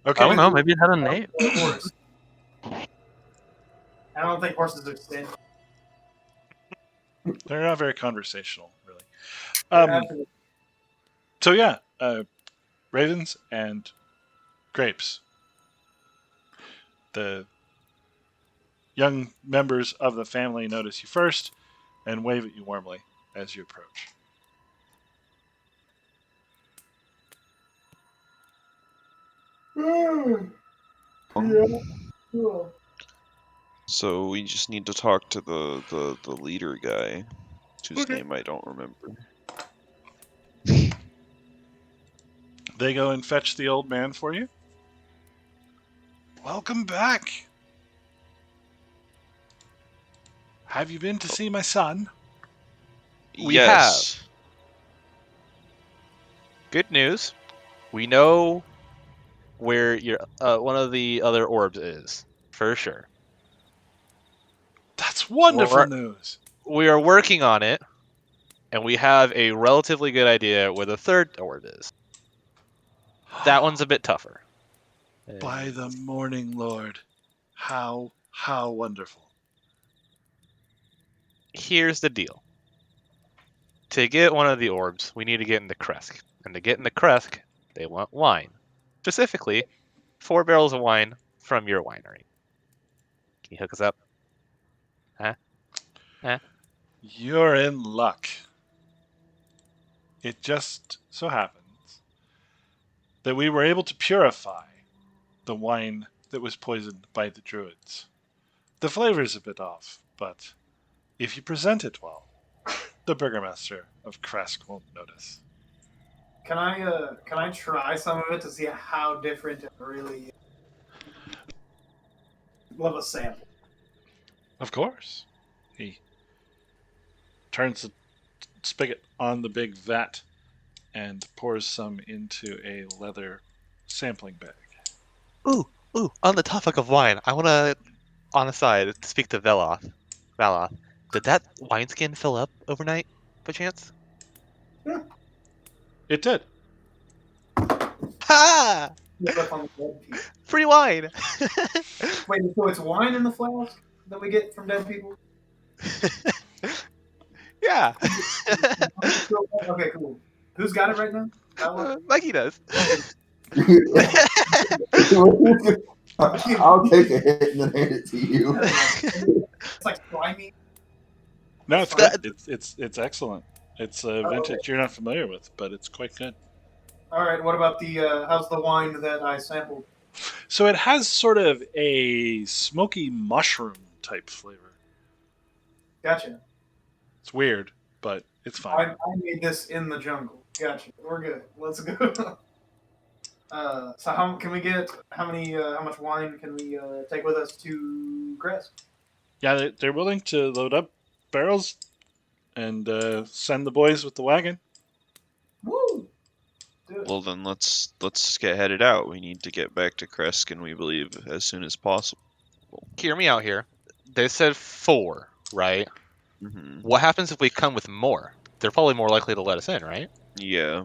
Okay. I don't know. Maybe it had a name. Horse. I don't think horses are stingy. They're not very conversational, really. They're So yeah, ravens and grapes. The young members of the family notice you first and wave at you warmly as you approach. Yeah. Cool. So we just need to talk to the leader guy, whose Okay. name I don't remember. They go and fetch the old man for you. Welcome back. Have you been to see my son? We Yes. Good news. We know where your one of the other orbs is for sure. That's wonderful We're- news. We are working on it, and we have a relatively good idea where the third orb is. That one's a bit tougher. By the morning lord. How wonderful. Here's the deal. To get one of the orbs, we need to get into Kresk. And to get into Kresk, they want wine. Specifically, 4 barrels of wine from your winery. Can you hook us up? You're in luck. It just so happens that we were able to purify the wine that was poisoned by the druids. The flavor's a bit off, but if you present it well, the burgomaster of Kresk won't notice. Can I try some of it to see how different it really is? Love a sample. Of course. He turns the spigot on the big vat and pours some into a leather sampling bag. Ooh, on the topic of wine, I want to, on the side, speak to Veloth. Valoth, did that wineskin fill up overnight, by chance? It did. Ha! Flip on the dead people. Free wine! Wait, so it's wine in the flask that we get from dead people? Yeah. Okay, cool. Who's got it right now? Mikey does. I'll take a hit and then hand it to you. It's like slimy. No, it's That- good. It's excellent. It's a vintage you're not familiar with, but it's quite good. All right. What about the? How's the wine that I sampled? So it has sort of a smoky mushroom type flavor. Gotcha. It's weird, but it's fine. I made this in the jungle. Gotcha. We're good. Let's go. So how can we get? How much wine can we take with us to Crest? Yeah, they're willing to load up barrels and send the boys with the wagon. Woo! Do it. Well then let's get headed out. We need to get back to Kresk, and we believe as soon as possible. Hear me out here. They said 4, right? Hmm. What happens if we come with more? They're probably more likely to let us in, right? Yeah.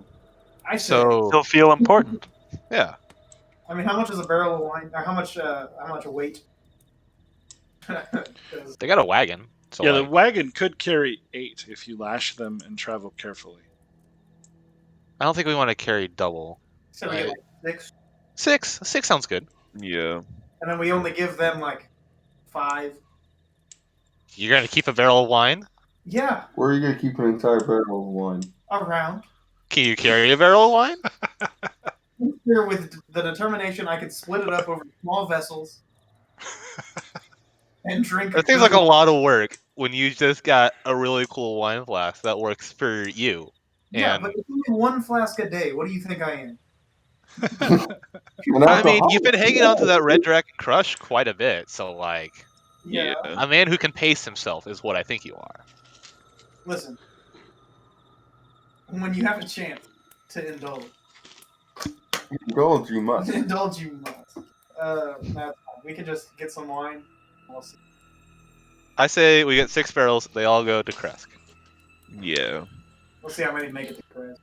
I say. So, They'll feel important. yeah. I mean, how much is a barrel of wine? Or how much weight? 'Cause- They got a wagon. So Yeah, like, the wagon could carry 8 if you lash them and travel carefully. I don't think we want to carry double. so we get like 6, 6 sounds good. Yeah. and then we only give them like 5. You're going to keep a barrel of wine? Yeah, Where are you gonna keep an entire barrel of wine? around. Can you carry a barrel of wine? Here with the determination, I could split it up over small vessels and drink. That seems like a lot of work when you just got a really cool wine flask that works for you. Yeah, And but it's only 1 flask a day. What do you think I am? An I mean, you've been alcoholic. hanging on to that Red Dragon Crush quite a bit, so like Yeah. a man who can pace himself is what I think you are. Listen, when you have a chance to indulge, Indulge you must. indulge you must. Matt, we could just get some wine. We'll see. I say we get 6 barrels, they all go to Kresk. Yeah. We'll see how many make it to Chris.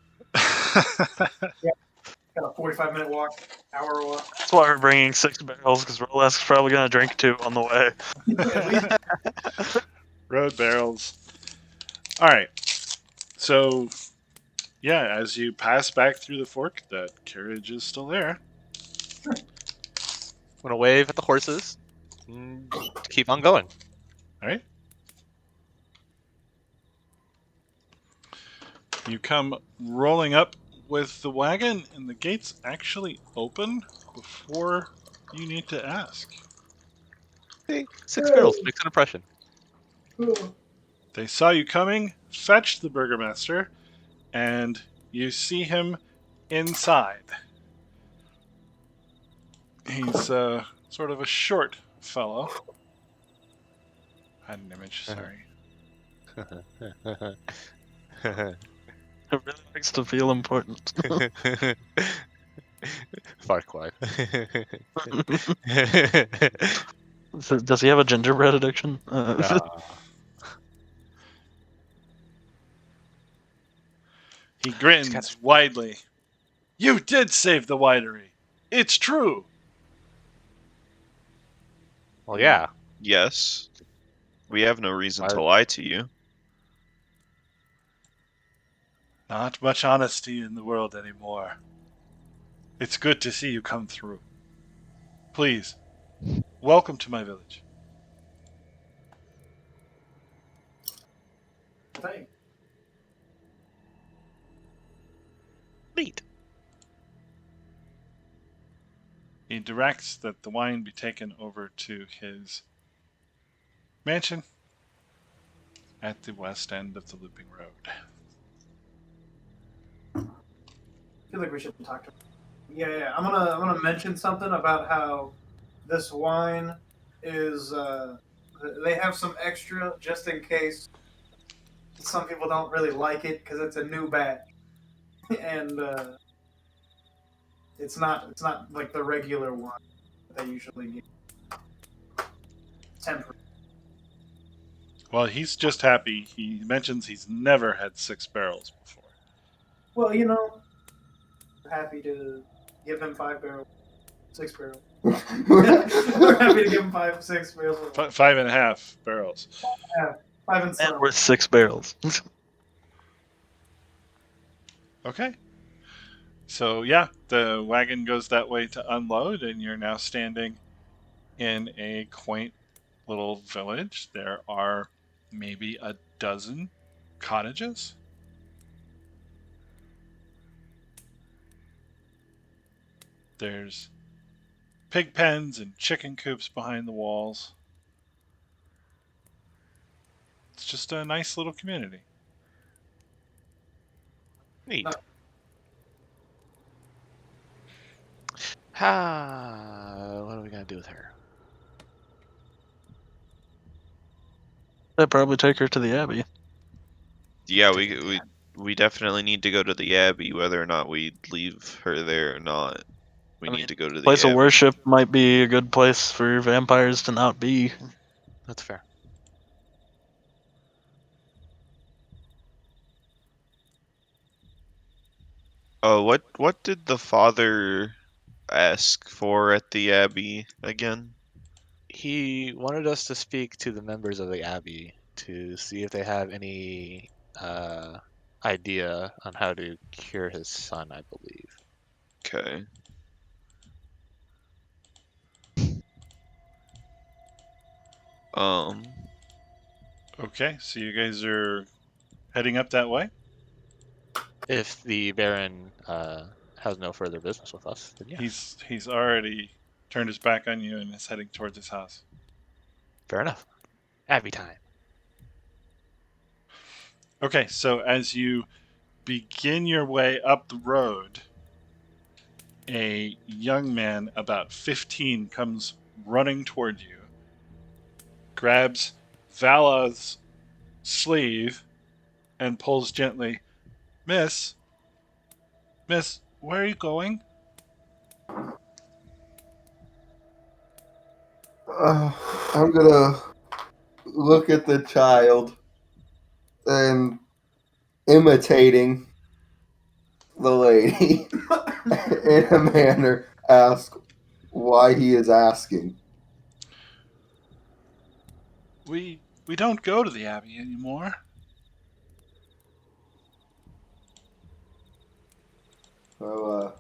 Got a 45-minute walk, hour walk. That's why we're bringing 6 barrels, because Rolesk's probably gonna drink 2 on the way. At least Road barrels. All right. So, yeah, as you pass back through the fork, that carriage is still there. I'm gonna wave at the horses and keep on going. All right. You come rolling up with the wagon, and the gates actually open before you need to ask. Hey, 6 barrels makes an impression. They saw you coming, fetched the burgomaster, and you see him inside. He's sort of a short fellow. I had an image, sorry. It really likes to feel important. Far quiet. So, does he have a gingerbread addiction? He grins widely. You did save the winery. It's true. Well, yeah. Yes. We have no reason Why- to lie to you. Not much honesty in the world anymore. It's good to see you come through. Please, welcome to my village. thing. Neat. He directs that the wine be taken over to his mansion at the west end of the looping road. I feel like we should talk to him. Yeah. I'm gonna mention something about how this wine is. They have some extra just in case some people don't really like it because it's a new batch, and it's not like the regular one that they usually get. Temporary. Well, he's just happy. He mentions he's never had 6 barrels before. Well, we're happy to give him 5 barrels, 6 barrels. We're happy to give him 5, 6 barrels. 5.5 barrels. 5 and And 7. worth 6 barrels. Okay. So, yeah, the wagon goes that way to unload, and you're now standing in a quaint little village. There are maybe a dozen cottages. There's pig pens and chicken coops behind the walls. It's just a nice little community. Neat. No. What are we gonna do with her? I'd probably take her to the Abbey. Yeah, we definitely need to go to the Abbey, whether or not we leave her there or not. We I need mean, to go to the Place Abbey. of worship might be a good place for vampires to not be. That's fair. Oh, what did the father ask for at the Abbey again? He wanted us to speak to the members of the Abbey to see if they have any idea on how to cure his son, I believe. Okay. Um, Okay, so you guys are heading up that way? If the Baron has no further business with us, then yes. He's already turned his back on you and is heading towards his house. Fair enough. Abbey time. Okay, so as you begin your way up the road, a young man about 15 comes running toward you, grabs Vala's sleeve, and pulls gently. Miss, where are you going? I'm gonna look at the child and imitating the lady in a manner ask why he is asking. We don't go to the Abbey anymore. Well,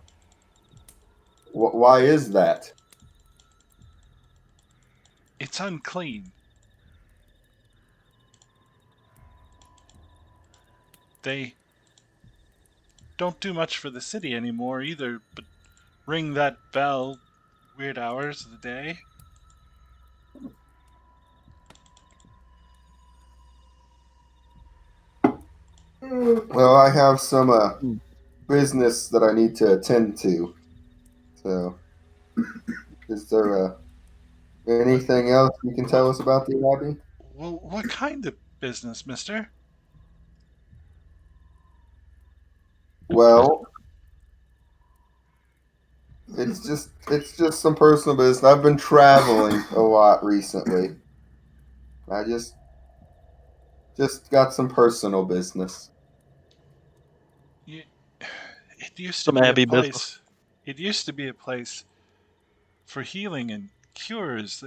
why is that? It's unclean. They don't do much for the city anymore either, but ring that bell weird hours of the day. Well, I have some business that I need to attend to. So, is there What anything else you can what tell us about the Abbey? what kind of business, mister? Well, it's just some personal business. I've been traveling a lot recently. I just got some personal business. You, it used to Some be a Abbey business. place. It used to be a place for healing and cures.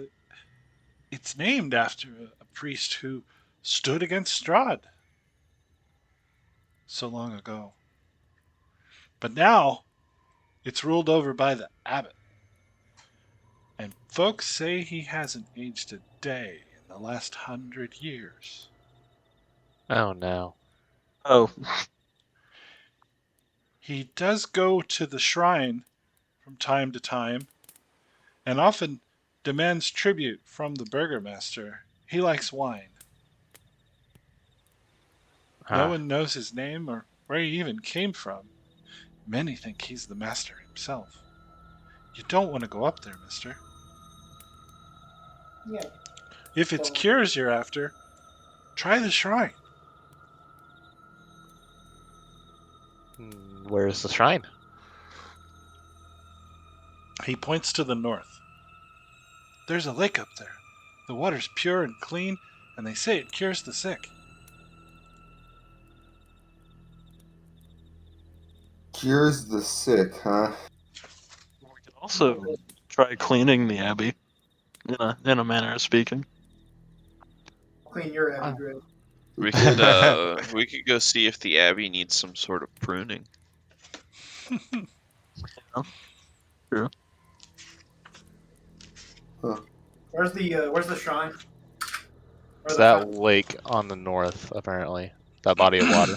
It's named after a priest who stood against Strahd so long ago. But now it's ruled over by the abbot, and folks say he hasn't aged a day in the last 100 years. Oh no. Oh, He does go to the shrine from time to time, and often demands tribute from the burgomaster. He likes wine. No Ah. one knows his name or where he even came from. Many think he's the master himself. You don't want to go up there, mister. Yeah. If it's So, cures you're after, try the shrine. Where's the shrine? He points to the north. There's a lake up there. The water's pure and clean, and they say it cures the sick. Cures the sick, huh? we could also try cleaning the Abbey, in a manner of speaking. clean your Ah. Abbey grave. We could go see if the Abbey needs some sort of pruning. True. Where's the shrine? Or It's the that fountain? lake on the north, apparently. That body of water.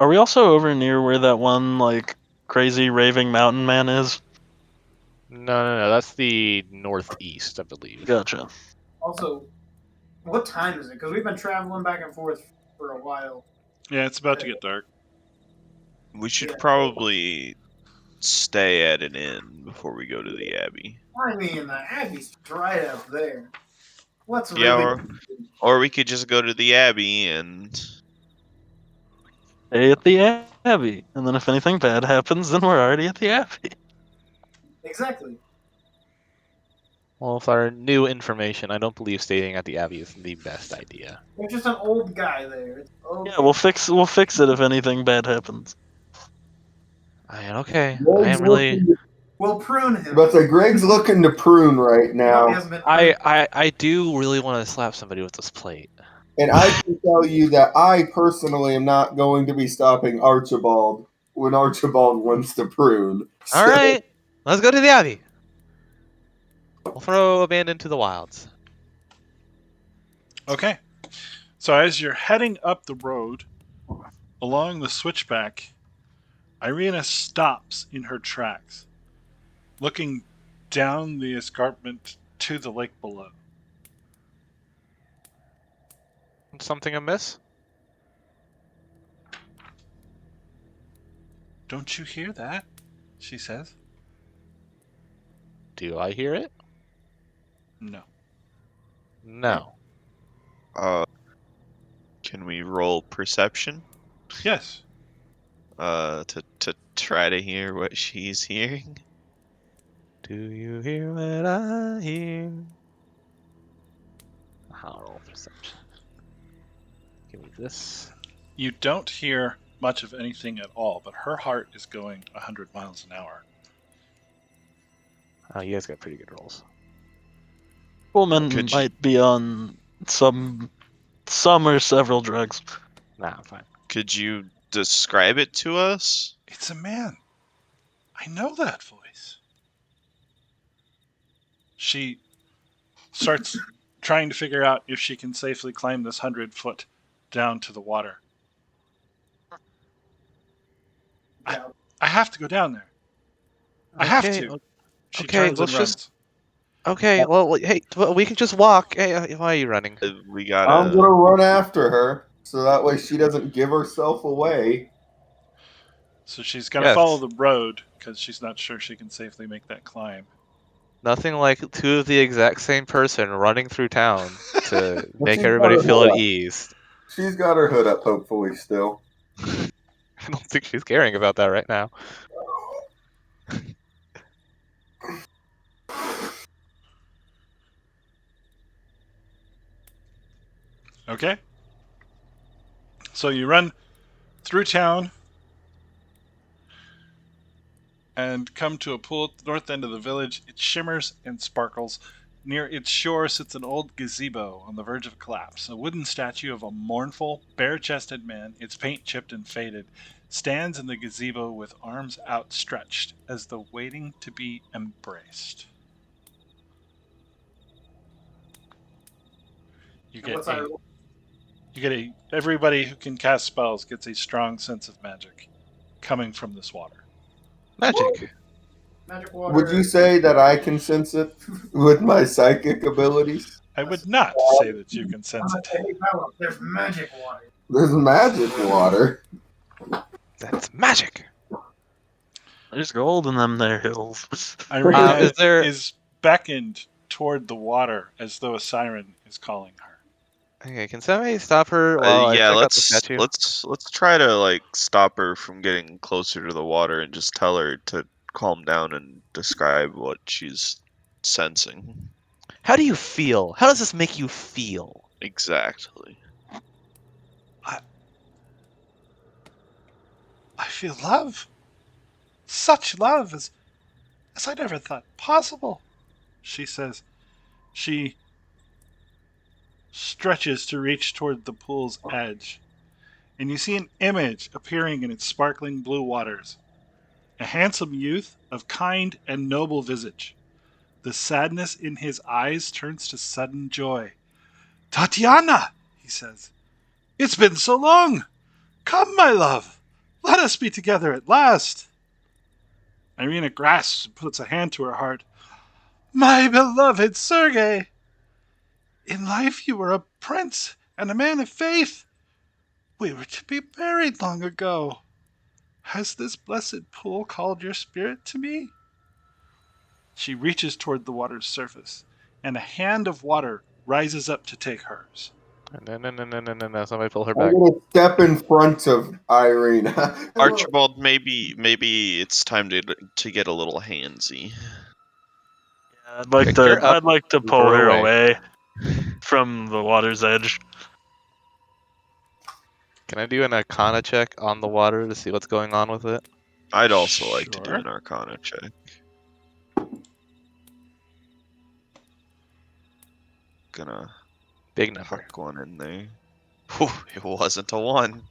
Are we also over near where that one like crazy raving mountain man is? No. That's the northeast, I believe. Gotcha. Also, what time is it? Because we've been traveling back and forth for a while. Yeah, it's about to get dark. We should Yeah. probably stay at an inn before we go to the Abbey. I mean, the Abbey's right up there. What's Yeah, really? or we could just go to the Abbey and Stay at the Abbey, and then if anything bad happens, then we're already at the Abbey. Exactly. Well, with our new information, I don't believe staying at the Abbey is the best idea. There's just an old guy there. It's okay. Yeah, we'll fix it if anything bad happens. I mean, okay. I Greg's am really. looking We'll prune him. but say Greg's looking to prune right He now, hasn't been pruned. I do really want to slap somebody with this plate. and I can tell you that I personally am not going to be stopping Archibald when Archibald wants to prune. All right, let's go to the Abbey. We'll throw a band into the wilds. Okay. So as you're heading up the road along the switchback, Irina stops in her tracks, looking down the escarpment to the lake below. Something amiss? Don't you hear that? She says. Do I hear it? No. No. can we roll perception? Yes. To try to hear what she's hearing. Do you hear what I hear? I'll roll perception. Give me this. You don't hear much of anything at all, but her heart is going 100 miles an hour. Oh, you guys got pretty good rolls. Woman Could you- might be on some or several drugs. Nah, I'm fine. Could you describe it to us? It's a man. I know that voice. She starts trying to figure out if she can safely climb this 100-foot down to the water. Yeah. I have to go down there. I have Okay, to. She okay, turns and let's runs. just- Okay, well, hey, we can just walk. Hey, why are you running? We I'm gotta. gonna run after her so that way she doesn't give herself away. So she's going to Yes. follow the road because she's not sure she can safely make that climb. Nothing like two of the exact same person running through town to But make she's everybody got her feel hood at up. ease. She's got her hood up, hopefully, still. I don't think she's caring about that right now. Okay? So you run through town and come to a pool at the north end of the village. It shimmers and sparkles. Near its shore sits an old gazebo on the verge of collapse. A wooden statue of a mournful, bare-chested man, its paint chipped and faded, stands in the gazebo with arms outstretched as though waiting to be embraced. You And what's everybody who can cast spells gets a strong sense of magic coming from this water. Magic. magic water? Would you say that I can sense it with my psychic abilities? I would not say that you can sense it. Hey, Bella, there's magic water. There's magic water. That's magic. There's gold in them there hills. Irina Is there- is beckoned toward the water as though a siren is calling her. Okay, can somebody stop her while I Yeah, check out the statue? let's try to like stop her from getting closer to the water and just tell her to calm down and describe what she's sensing. How do you feel? How does this make you feel? Exactly. I feel love. Such love as I never thought possible, she says. She stretches to reach toward the pool's edge, and you see an image appearing in its sparkling blue waters. A handsome youth of kind and noble visage. The sadness in his eyes turns to sudden joy. Tatiana, he says, it's been so long. Come, my love, let us be together at last. Irina grasps and puts a hand to her heart. My beloved Sergei, in life you were a prince and a man of faith. We were to be married long ago. Has this blessed pool called your spirit to me? She reaches toward the water's surface, and a hand of water rises up to take hers. No. Somebody pull her I'm back. gonna step in front of Irina. Archibald, maybe it's time to get a little handsy. I'd like Okay, you're to. up. I'd like to Move pull her her away. away from the water's edge. Can I do an Arcana check on the water to see what's going on with it? I'd also like to do Sure. an Arcana check. Gonna Big number. huck one in there. Whew, it wasn't a 1.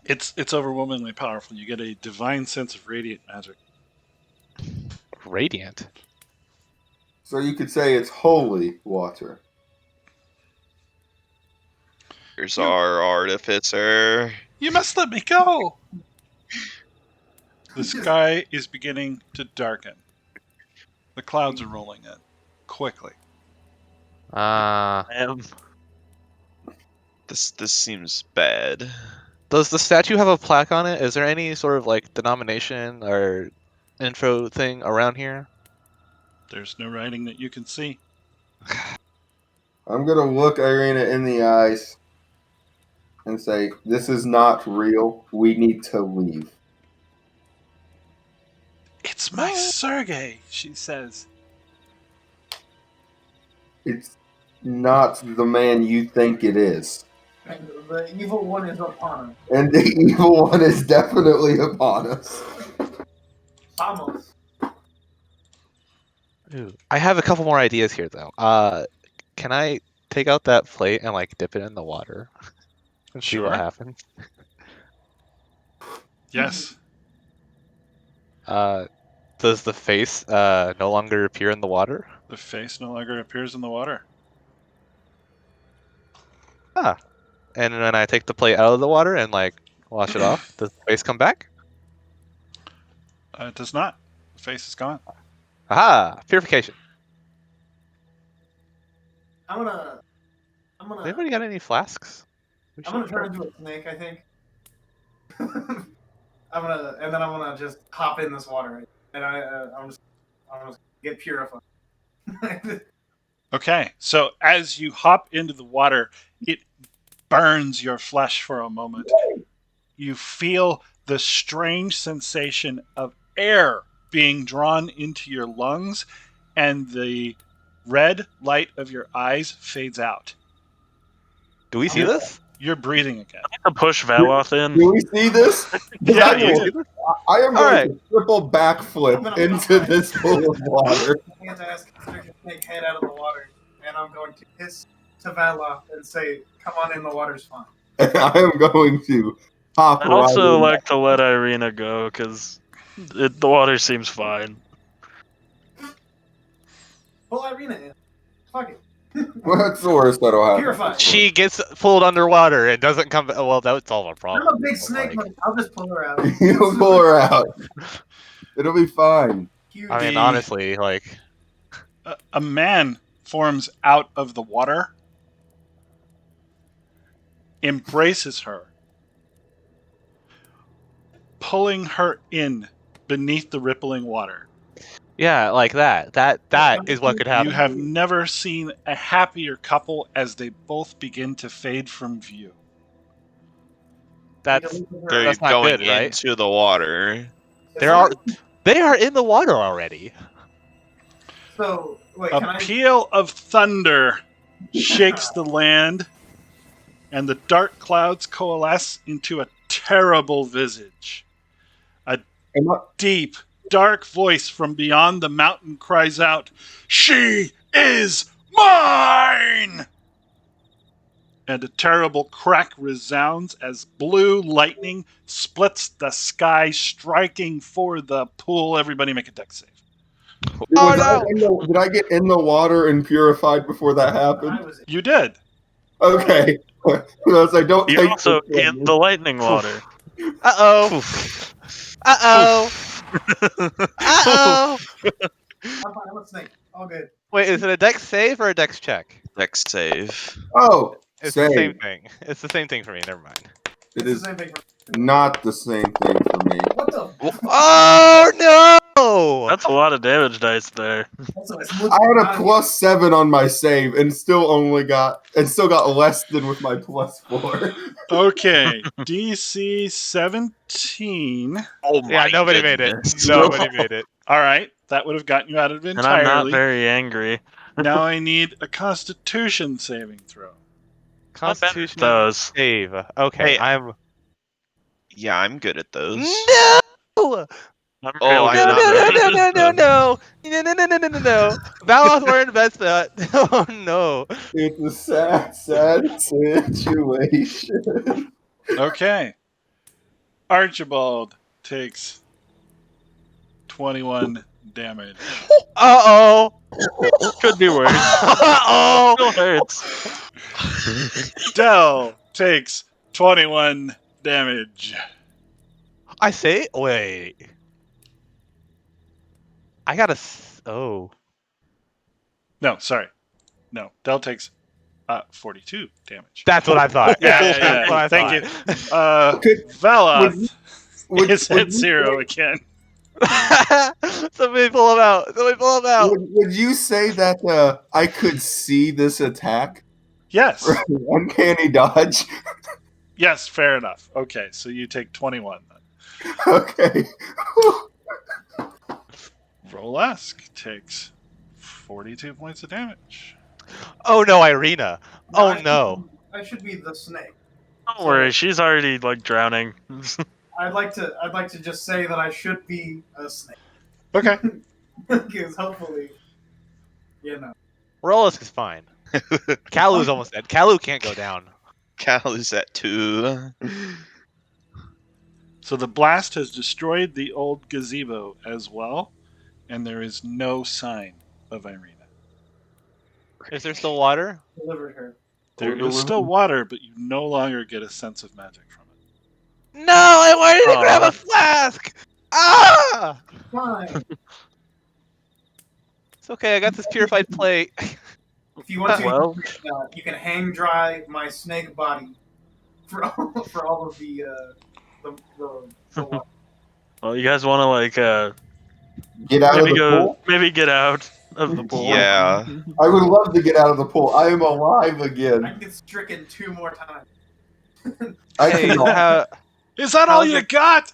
It's overwhelmingly powerful. You get a divine sense of radiant magic. Radiant. So you could say it's holy water. Here's our artificer. You must let me go. The sky is beginning to darken. The clouds are rolling in quickly. Damn. This seems bad. Does the statue have a plaque on it? Is there any sort of like denomination or intro thing around here? There's no writing that you can see. I'm gonna look Irina in the eyes and say, "This is not real. We need to leave." It's my Sergei, she says. It's not the man you think it is. And the evil one is upon us. And the evil one is definitely upon us. Vamos. Ooh. I have a couple more ideas here, though. Can I take out that plate and like dip it in the water and see what Sure. happens? Yes. Does the face no longer appear in the water? The face no longer appears in the water. And when I take the plate out of the water and like wash it off, does the face come back? It does not. The face is gone. Aha! Purification. I'm gonna. Anybody got any flasks? We I'm gonna should- turn into a snake. I think. I'm gonna just hop in this water, and I'm just get purified. Okay, so as you hop into the water, it burns your flesh for a moment. You feel the strange sensation of air being drawn into your lungs, and the red light of your eyes fades out. Do we see this? You're breathing again. To push Valoth in. Do we see this? Yeah, I, you do. I am All going right. to triple backflip into this pool of water. I'm going to ask Mr. Snake head out of the water, and I'm going to hiss to Valoth and say, "Come on in, the water's fine." And I am going to hop I'd also right like to let Irina go because the water seems fine. Pull Irina in. Fuck it. What's the worst that'll happen? Purified. She gets pulled underwater and doesn't come. Well, that's all our problem. I'm a big snake, but I'll just pull her out. You'll pull her out. It'll be fine. Huge. I mean, The- honestly, like A man forms out of the water, embraces her, pulling her in beneath the rippling water. yeah, like that. That is what could happen. You have never seen a happier couple as they both begin to fade from view. That's They're That's not going good, right? into the water. they are in the water already. So, wait, can A I? peal of thunder shakes the land, and the dark clouds coalesce into a terrible visage. A Am I- deep, dark voice from beyond the mountain cries out, "She is mine!" And a terrible crack resounds as blue lightning splits the sky, striking for the pool. Everybody make a dex save. Oh, Did I get in the water and purified before that I happened? was. You did. Okay. Because I don't You're take also this in the lightning water. Uh-oh. Uh-oh. Uh-oh. I'm fine. I'm a snake. All good. Wait, is it a dex save or a dex check? Dex save. Oh, It's the same save. thing. It's the same thing for me. Never mind. It It's is the same thing for not the same thing for me. What the? Oh no! That's a lot of damage dice there. Also, it's I had a +7 on my save and still got less than with my +4. Okay, DC 17. Oh Yeah, my nobody made it. goodness. Nobody made it. All right, that would have gotten you out of it And I'm not entirely. very angry. Now I need a Constitution saving throw. Constitution Those. save. Okay, Hey, I'm. Yeah, I'm good at those. No! I'm Oh, real I'm good not at very that. good. No. Valoth, we're in bed. Oh no. It's a sad, sad situation. Okay. Archibald takes 21 damage. Uh oh. Could be worse. Uh oh. Still hurts. Dell takes 21 damage. I say, wait. I got oh. No, sorry. No, Dell takes 42 damage. That's what I thought. Yeah, yeah, That's yeah. what I Thank thought. Valoth Would- is would at you 0 say- again. Somebody pull him out. Somebody pull him out. Would you say that I could see this attack? Yes. Uncanny dodge. Yes, fair enough. Okay, so you take 21 then. Okay. Rolesk takes 42 points of damage. Oh no, Irina. Oh no. I should be the snake. Don't worry, she's already like drowning. I'd like to just say that I should be a snake. Okay. Because hopefully, Rollisk is fine. Kalu's almost dead. Kalu can't go down. Cal is at 2. So the blast has destroyed the old gazebo as well, and there is no sign of Irina. Is there still water? delivered her. There is still water, but you no longer get a sense of magic from it. No, I wanted to grab Aw. a flask! Ah! Fine. It's okay, I got this purified plate. If you want to, Well, you can hang dry my snake body for all of the water. well, you guys want to like Get out of maybe the pool. maybe get out of the pool. Yeah. I would love to get out of the pool. I am alive I again. can get stricken 2 more times. I Hey, cannot. Is that all How's you it- got?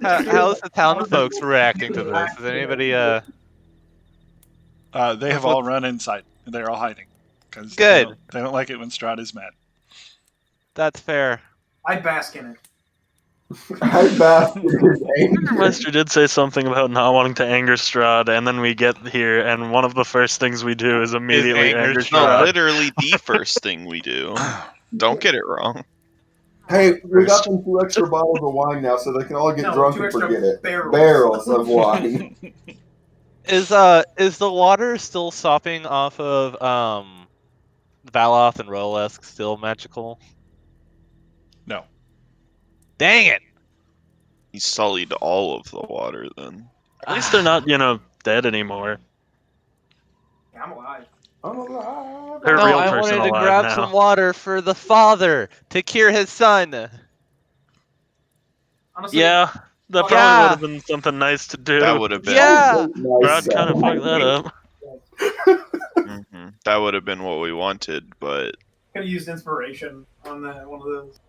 how's the town folks reacting to this? Is anybody, They have all run inside. They're all hiding. Because Good. They don't like it when Strahd is mad. That's fair. I bask in it. I bask in his anger. Master did say something about not wanting to anger Strahd, and then we get here, and one of the first things we do is immediately anger anger Strahd. No, Strahd. literally the first thing we do. Don't get it wrong. Hey, we got them 2 extra bottles of wine now, so they can all get No, drunk 2 and extra forget it. barrels. Of wine. Is the water still sopping off of Valoth and Rolesk still magical? No. Dang it! He sullied all of the water then. At least they're not, dead anymore. Yeah, I'm alive. I'm alive. They're No, real I person wanted to alive grab now. some water for the father to cure his son. Honestly, Yeah, that Yeah. probably would have been something nice to do. That would have been. Yeah. Strahd kind of fucked that up. That would have been what we wanted, but could have used inspiration on one of those.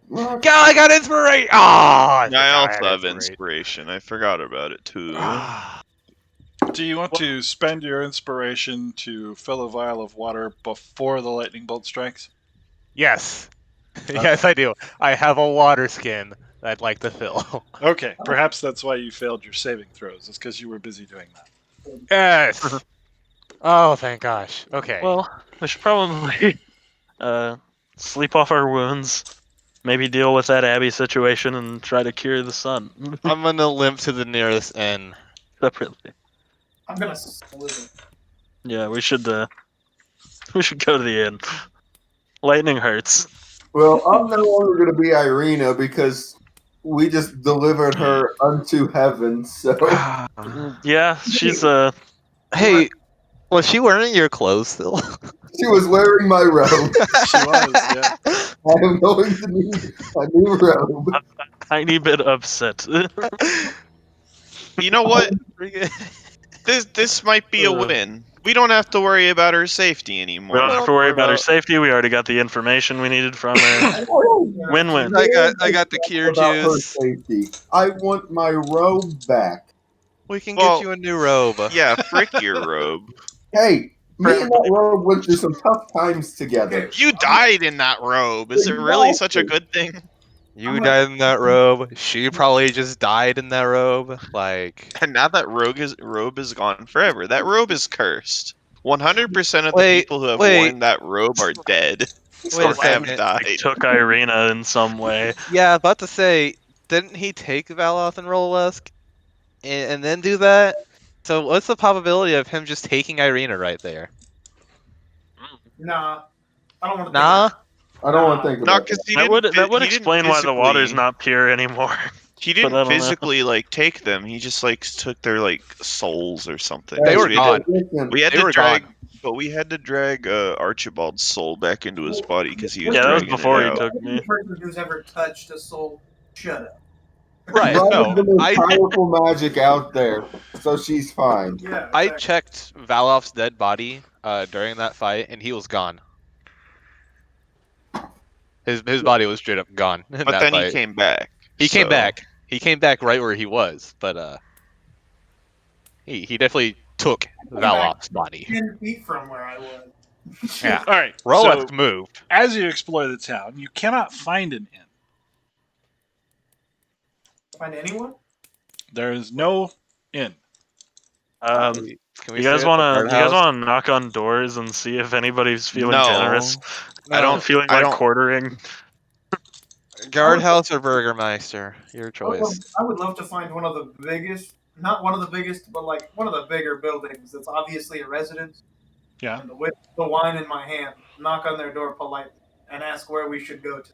God, I got inspiration. Ah, I also have inspiration. I forgot about it too. Do you want to spend your inspiration to fill a vial of water before the lightning bolt strikes? Yes, yes, I do. I have a water skin that I'd like to fill. Okay, perhaps that's why you failed your saving throws. It's because you were busy doing that. Yes. Oh, thank gosh. Okay. Well, we should probably sleep off our wounds, maybe deal with that Abby situation, and try to cure the son I'm gonna limp to the nearest inn. separately. I'm gonna split it. Yeah, we should go to the inn. Lightning hurts. Well, I'm no longer going to be Irina because we just delivered her unto heaven. So Yeah, she's Hey, was she wearing your clothes still? she was wearing my robe. She was, yeah. I am going to need a new robe. tiny bit upset. You know what? This might be a win. We don't have to worry about her safety anymore. We don't have to worry about her safety. We already got the information we needed from her. Win-win. I got the cure About her juice. safety. I want my robe back. We can Well, get you a new robe. Yeah, frick your robe. Hey, me and that robe went through some tough times together. You died in that robe. Is it really such a good thing? You died in that robe. She probably just died in that robe. Like, And now that robe is gone forever. That robe is cursed. 100% of the Wait, people who have wait. worn that robe are dead. Wait Or a have second. died. Like, took Irina in some way. yeah, about to say, didn't he take Valoth and Rolesk and then do that? So what's the probability of him just taking Irina right there? Nah, I don't want to. Nah. I don't want to think No, about because that. That would explain why the water's not pure anymore. He but I didn't don't know. physically take them. He just took their souls or something. They So were we had gone. to- Listen, We had They to were drag, gone. but we had to drag Archibald's soul back into his body because he was Yeah, that was dragging before it he out. took Every me. person who's ever touched a soul, shut up. Right. Run No. the most I powerful magic out there, so she's fine. Yeah, I exactly. checked Valoth's dead body during that fight, and he was gone. His body was straight up gone in But that then fight. he came back. He came so- back. He came back right where he was, but he definitely took Came back Valoth's body. 10 feet from where I was. Yeah. All right. Rolex So moved. as you explore the town, you cannot find an inn. Find anyone? There is no inn. Can we You guys stay at the wanna guardhouse? knock on doors and see if anybody's feeling No. generous? I don't. Feeling I like don't. quartering. Guardhouse or Burgermeister? Your I would, love, choice. I would love to find one of the biggest, not one of the biggest, but like one of the bigger buildings that's obviously a residence. Yeah. And with the wine in my hand, knock on their door politely and ask where we should go to.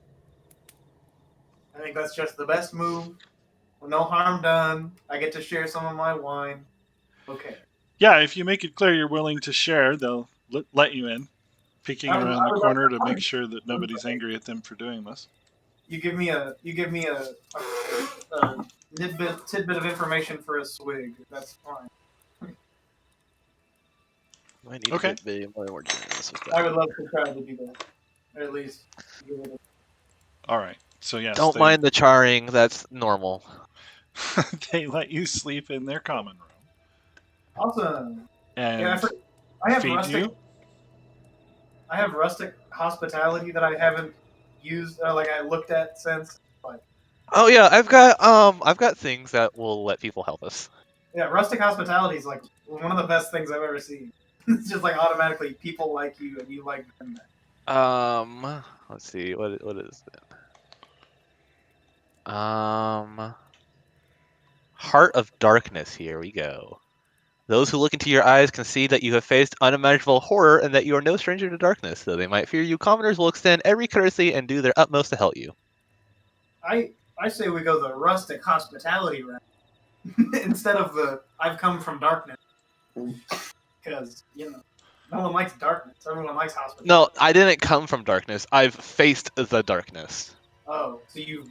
I think that's just the best move. No harm done. I get to share some of my wine. Okay. Yeah, if you make it clear you're willing to share, they'll let you in, peeking around the corner to make sure that nobody's angry at them for doing this. You give me a tidbit of information for a swig. That's fine. I need Okay. to get more generous with I that. would love to try to do that. Or at least give it All right. So yes, Don't mind the charring. That's normal. they let you sleep in their common room awesome. and Yeah, I have feed rustic. you. I have rustic hospitality that I haven't used. Like I looked at since. Oh yeah, I've got things that will let people help us. Yeah, rustic hospitality is like one of the best things I've ever seen. It's just like automatically people like you and you like them. Let's see, what is it? Heart of Darkness. Here we go. Those who look into your eyes can see that you have faced unimaginable horror and that you are no stranger to darkness. Though they might fear you, commoners will extend every courtesy and do their utmost to help you. I say we go the rustic hospitality route instead of the I've come from darkness, because no one likes darkness. Everyone likes hospitality. No, I didn't come from darkness. I've faced the darkness. Oh, so you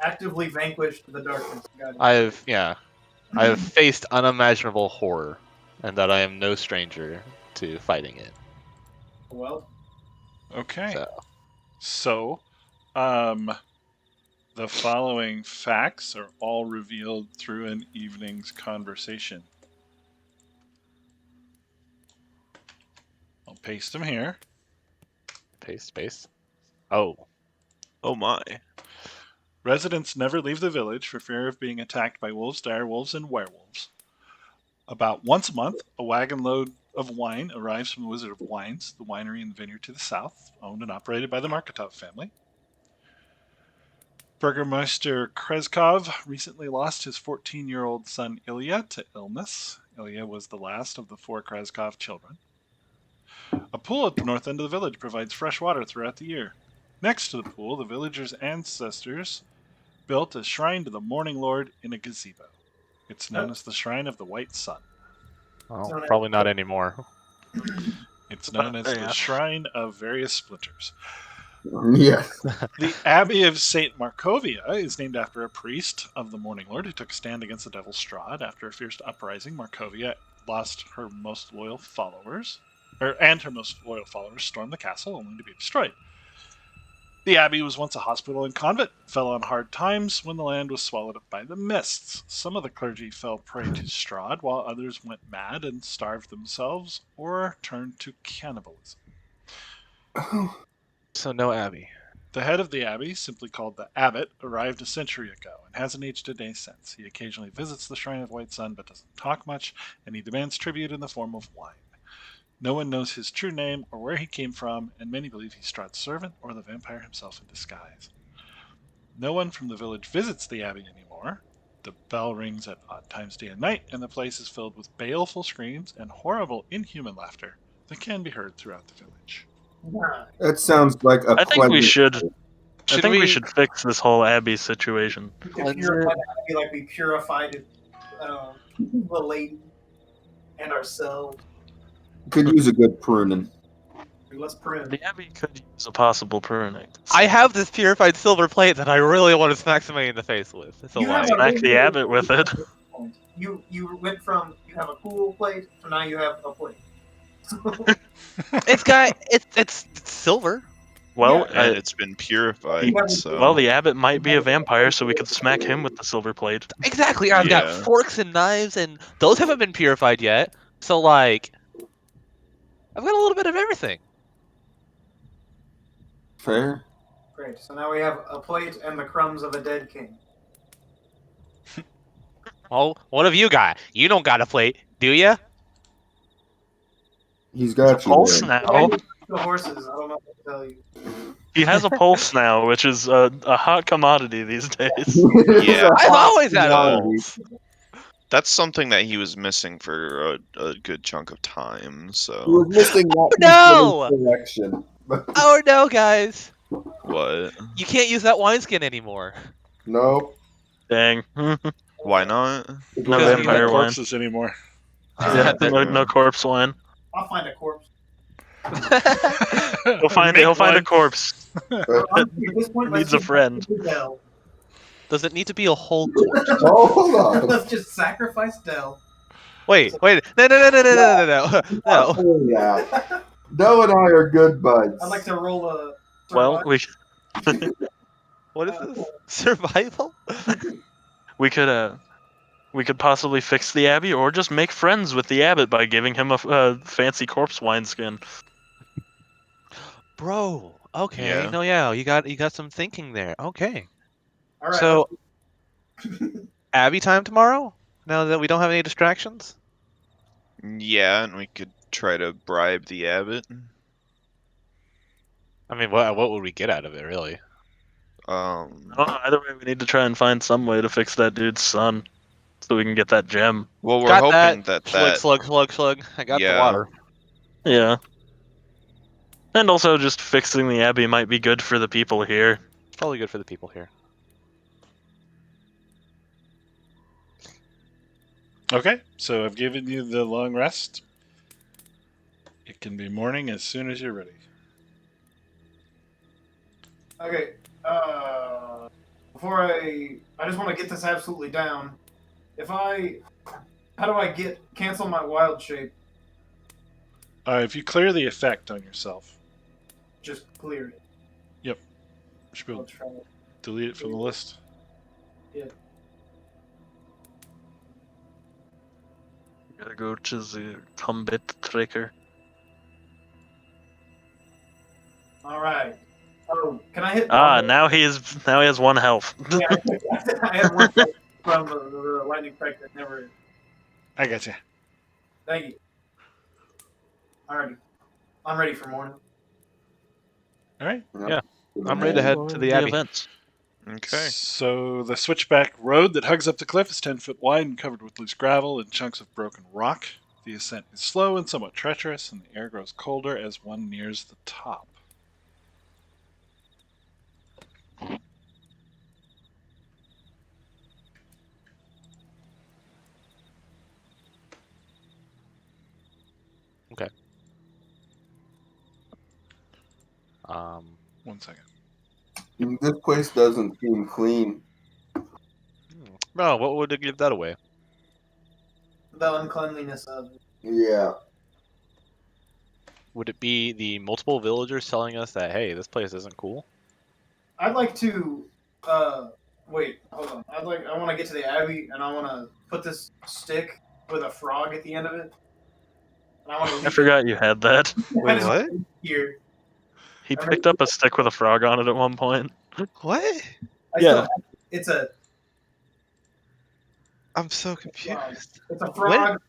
actively vanquished the darkness. Got it. I have faced unimaginable horror, and that I am no stranger to fighting it. Well, Okay. So, the following facts are all revealed through an evening's conversation. I'll paste them here. Paste. Oh my. Residents never leave the village for fear of being attacked by wolves, direwolves, and werewolves. About once a month, a wagon load of wine arrives from the Wizard of Wines, the winery and vineyard to the south, owned and operated by the Marketov family. Burgermeister Kreskov recently lost his 14-year-old son Ilya to illness. Ilya was the last of the 4 Kreskov children. A pool at the north end of the village provides fresh water throughout the year. Next to the pool, the villagers' ancestors built a shrine to the Morning Lord in a gazebo. It's known as the Shrine of the White Sun. Well, probably not anymore. It's known as the Shrine of Various Splinters. Yeah. The Abbey of St. Markovia is named after a priest of the Morning Lord who took a stand against the devil Strahd. After a fierce uprising, Markovia lost her most loyal followers, stormed the castle only to be destroyed. The abbey was once a hospital and convent, fell on hard times when the land was swallowed up by the mists. Some of the clergy fell prey to Strahd, while others went mad and starved themselves or turned to cannibalism. So no abbey. The head of the abbey, simply called the abbot, arrived a century ago and hasn't aged a day since. He occasionally visits the Shrine of White Sun but doesn't talk much, and he demands tribute in the form of wine. No one knows his true name or where he came from, and many believe he's Strahd's servant or the vampire himself in disguise. No one from the village visits the abbey anymore. The bell rings at odd times day and night, and the place is filled with baleful screams and horrible, inhuman laughter that can be heard throughout the village. That sounds like a I think we should. Should we we- should fix this whole Abbey situation. to purify the abbey like we purified it, the lady and ourselves. Could use a good pruning. Let's prune. The Abbey could use a possible pruning. I have this purified silver plate that I really want to smack somebody in the face with. It's a You have lie. a- Smack the Abbot with it. You went from you have a cool plate to now you have a plate. It's silver. Well, And it's been purified. So. well, the Abbot might be a vampire, so we could smack him with the silver plate. Exactly. I've got Yeah. forks and knives, and those haven't been purified yet. So like, I've got a little bit of everything. Fair. Great. So now we have a plate and the crumbs of a dead king. Oh, what have you got? You don't got a plate, do ya? He's got you Pulse there. now. The horses. I don't know what to tell you. He has a pulse now, which is a hot commodity these days. Yeah. I've always had a commodity. pulse. That's something that he was missing for a good chunk of time. He So was missing that piece No! of his selection. Oh no, guys! what? You can't use that wineskin anymore. Nope. Dang. Why not? No Because there are vampire no wine. corpses anymore. Yeah, no corpse wine. I'll find a corpse. He'll find a corpse. Well, honestly, at this point, let's Needs a just friend. sacrifice Del. Does it need to be a whole corpse? Oh, hold on. Let's just sacrifice Del. Wait. No. Not saying that. Del and I are good buds. I'd like to roll a. Well, What is this? Survival? we could possibly fix the abbey, or just make friends with the abbot by giving him a fancy corpse wineskin. Bro. Okay. Yeah. No, yeah. You got some thinking there. Okay. All right. So, Abby time tomorrow? Now that we don't have any distractions? Yeah, and we could try to bribe the abbot. I mean, what would we get out of it, really? I don't know, either way, we need to try and find some way to fix that dude's son, so we can get that gem. Well, we're Got hoping that. that Slug. I got the Yeah. water. Yeah. And also, just fixing the abbey might be good for the people here. It's probably good for the people here. Okay, so I've given you the long rest. It can be morning as soon as you're ready. Okay. Before I just want to get this absolutely down. How do I cancel my wild shape? If you clear the effect on yourself, Just clear it. you should be I'll able to try it. delete it from the list. Gotta go to the combat tracker. All right. Oh, can I hit? Now he has 1 health. Yeah, I had one from the lightning strike that never. I got you. Thank you. Alrighty, I'm ready for morning. All right. Yeah. I'm ready to head to the Abbey. events. Okay. So the switchback road that hugs up the cliff is 10 foot wide and covered with loose gravel and chunks of broken rock. The ascent is slow and somewhat treacherous, and the air grows colder as one nears the top. Okay. 1 second. This place doesn't seem clean. No, what would give that away? The uncleanliness of it. Yeah. Would it be the multiple villagers telling us that, hey, this place isn't cool? I'd like to. Wait, hold on. I want to get to the abbey, and I want to put this stick with a frog at the end of it. And I want to. I forgot you had that. Wait, what? Here. He picked up a stick with a frog on it at one point. What? Yeah. It's a I'm so confused. it's a frog.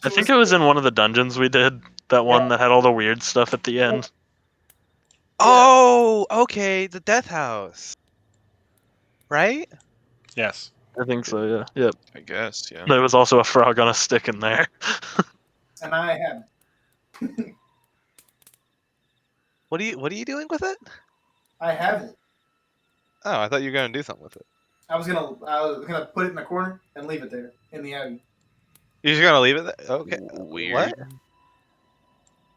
I think it was in one of the dungeons we did. That one that had all the weird stuff at the end. Oh, okay, the death house. Right? Yes. I think so, yeah. Yep. I guess, yeah. There was also a frog on a stick in there. And I have. What are you doing with it? I have it. Oh, I thought you were gonna do something with it. I was gonna put it in the corner and leave it there in the abbey. You're just gonna leave it there? Okay. Weird. What?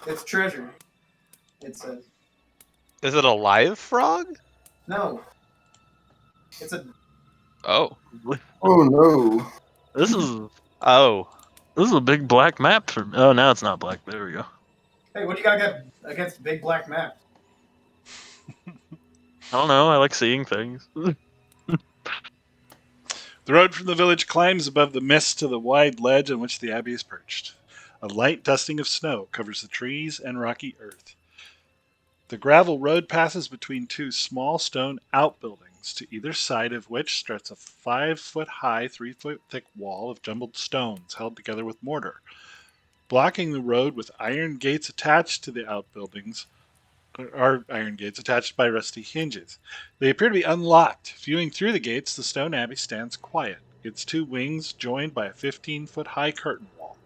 It's treasure. It says. Is it a live frog? No. It's a. Oh. Oh no. This is Oh. a big black map for. Oh, now it's not black. There we go. Hey, what do you got against big black maps? I don't know. I like seeing things. The road from the village climbs above the mist to the wide ledge on which the abbey is perched. A light dusting of snow covers the trees and rocky earth. The gravel road passes between two small stone outbuildings, to either side of which stretches a 5-foot high, 3-foot thick wall of jumbled stones held together with mortar. Blocking the road with iron gates attached to the outbuildings are iron gates attached by rusty hinges. They appear to be unlocked. Viewing through the gates, the stone abbey stands quiet, its two wings joined by a 15-foot high curtain wall.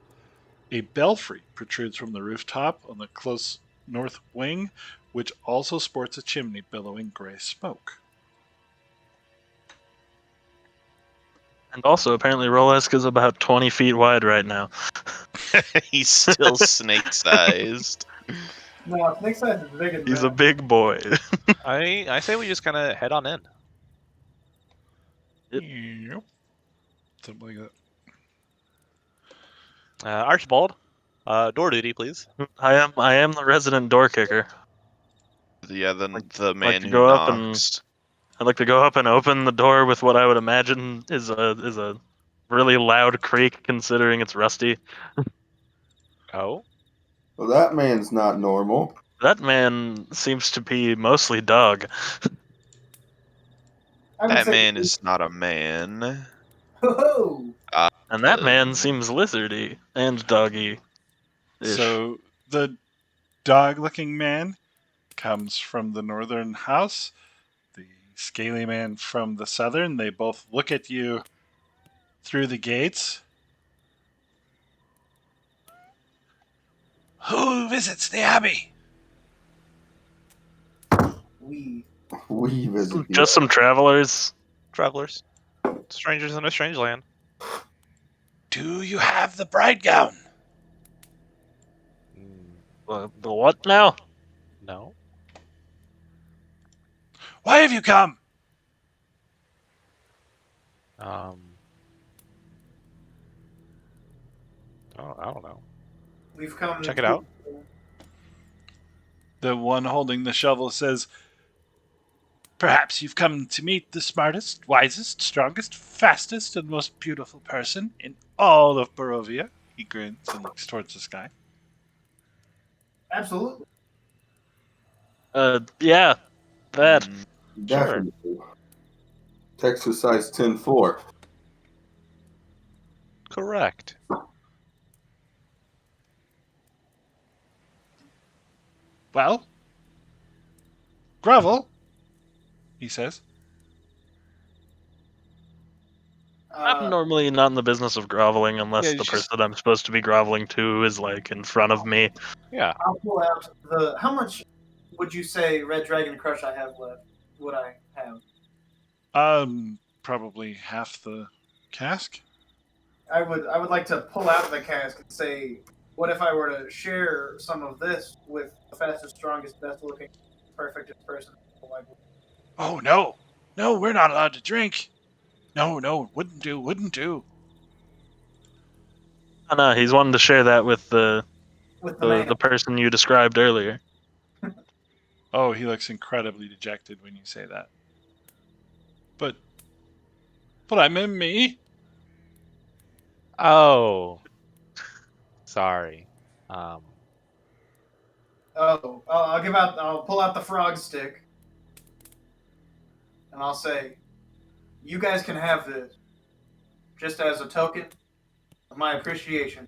A belfry protrudes from the rooftop on the close north wing, which also sports a chimney billowing gray smoke. And also, apparently, Rolesk is about 20 feet wide right now. He's still snake-sized. No, snake size is bigger than He's that. a big boy. I say we just kind of head on in. Yep. Something like that. Archibald, door duty, please. I am the resident door kicker. Yeah, then the man to who go up and- knocks. I'd like to go up and open the door with what I would imagine is a really loud creak, considering it's rusty. Oh, Well, that man's not normal. That man seems to be mostly dog. I would That say man is not a man. Ho-ho! And that man seems lizardy and doggy. So the dog-looking man comes from the northern house. The scaly man from the southern. They both look at you through the gates. Who visits the abbey? We. We visit the Just some travelers. travelers, strangers in a strange land. Do you have the bride gown? The what now? No. Why have you come? Oh, I don't know. We've come. Check it out. The one holding the shovel says, perhaps you've come to meet the smartest, wisest, strongest, fastest, and most beautiful person in all of Barovia. He grins and looks towards the sky. Absolutely. Yeah, that. Definitely. Texas size 10-4. Correct. Well, grovel, he says. I'm normally not in the business of groveling unless Yeah, the just- person I'm supposed to be groveling to is like in front of me. Yeah. I'll pull out the. How much would you say Red Dragon Crush I have left? Would I have? Probably half the cask. I would like to pull out the cask and say, what if I were to share some of this with the fastest, strongest, best looking, perfectest person? Oh, no. No, we're not allowed to drink. No, wouldn't do. Oh, no, he's wanting to share that with the With the man. person you described earlier. Oh, he looks incredibly dejected when you say that. But I meant me. Oh. Sorry. Oh, I'll pull out the frog stick, and I'll say, you guys can have this, just as a token of my appreciation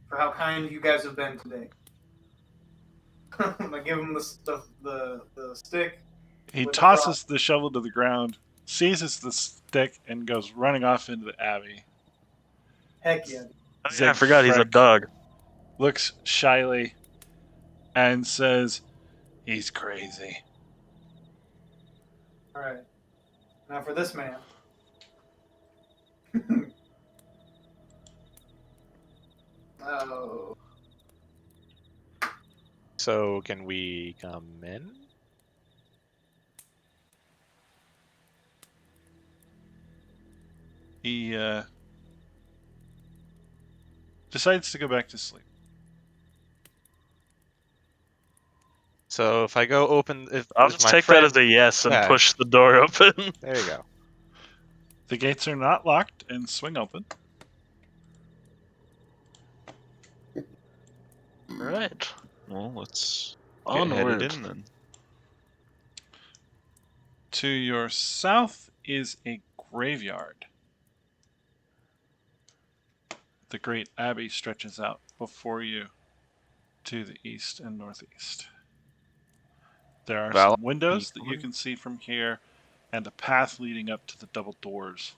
for how kind you guys have been today. I give him the stick. He With the tosses the shovel to the ground, seizes the stick, and goes running off into the abbey. Heck yeah. Oh, yeah, I forgot he's a Zigfried dog. Looks shyly and says, he's crazy. All right. Now for this man. Oh. So can we come in? He decides to go back to sleep. So if I go open, I'll if just my take friend, that as a yes and Yeah. push the door open. There you go. The gates are not locked and swing open. All right. Well, let's get headed Onward. in then. To your south is a graveyard. The great abbey stretches out before you to the east and northeast. There are Val- some windows that you can see from here, and a path leading up to the double doors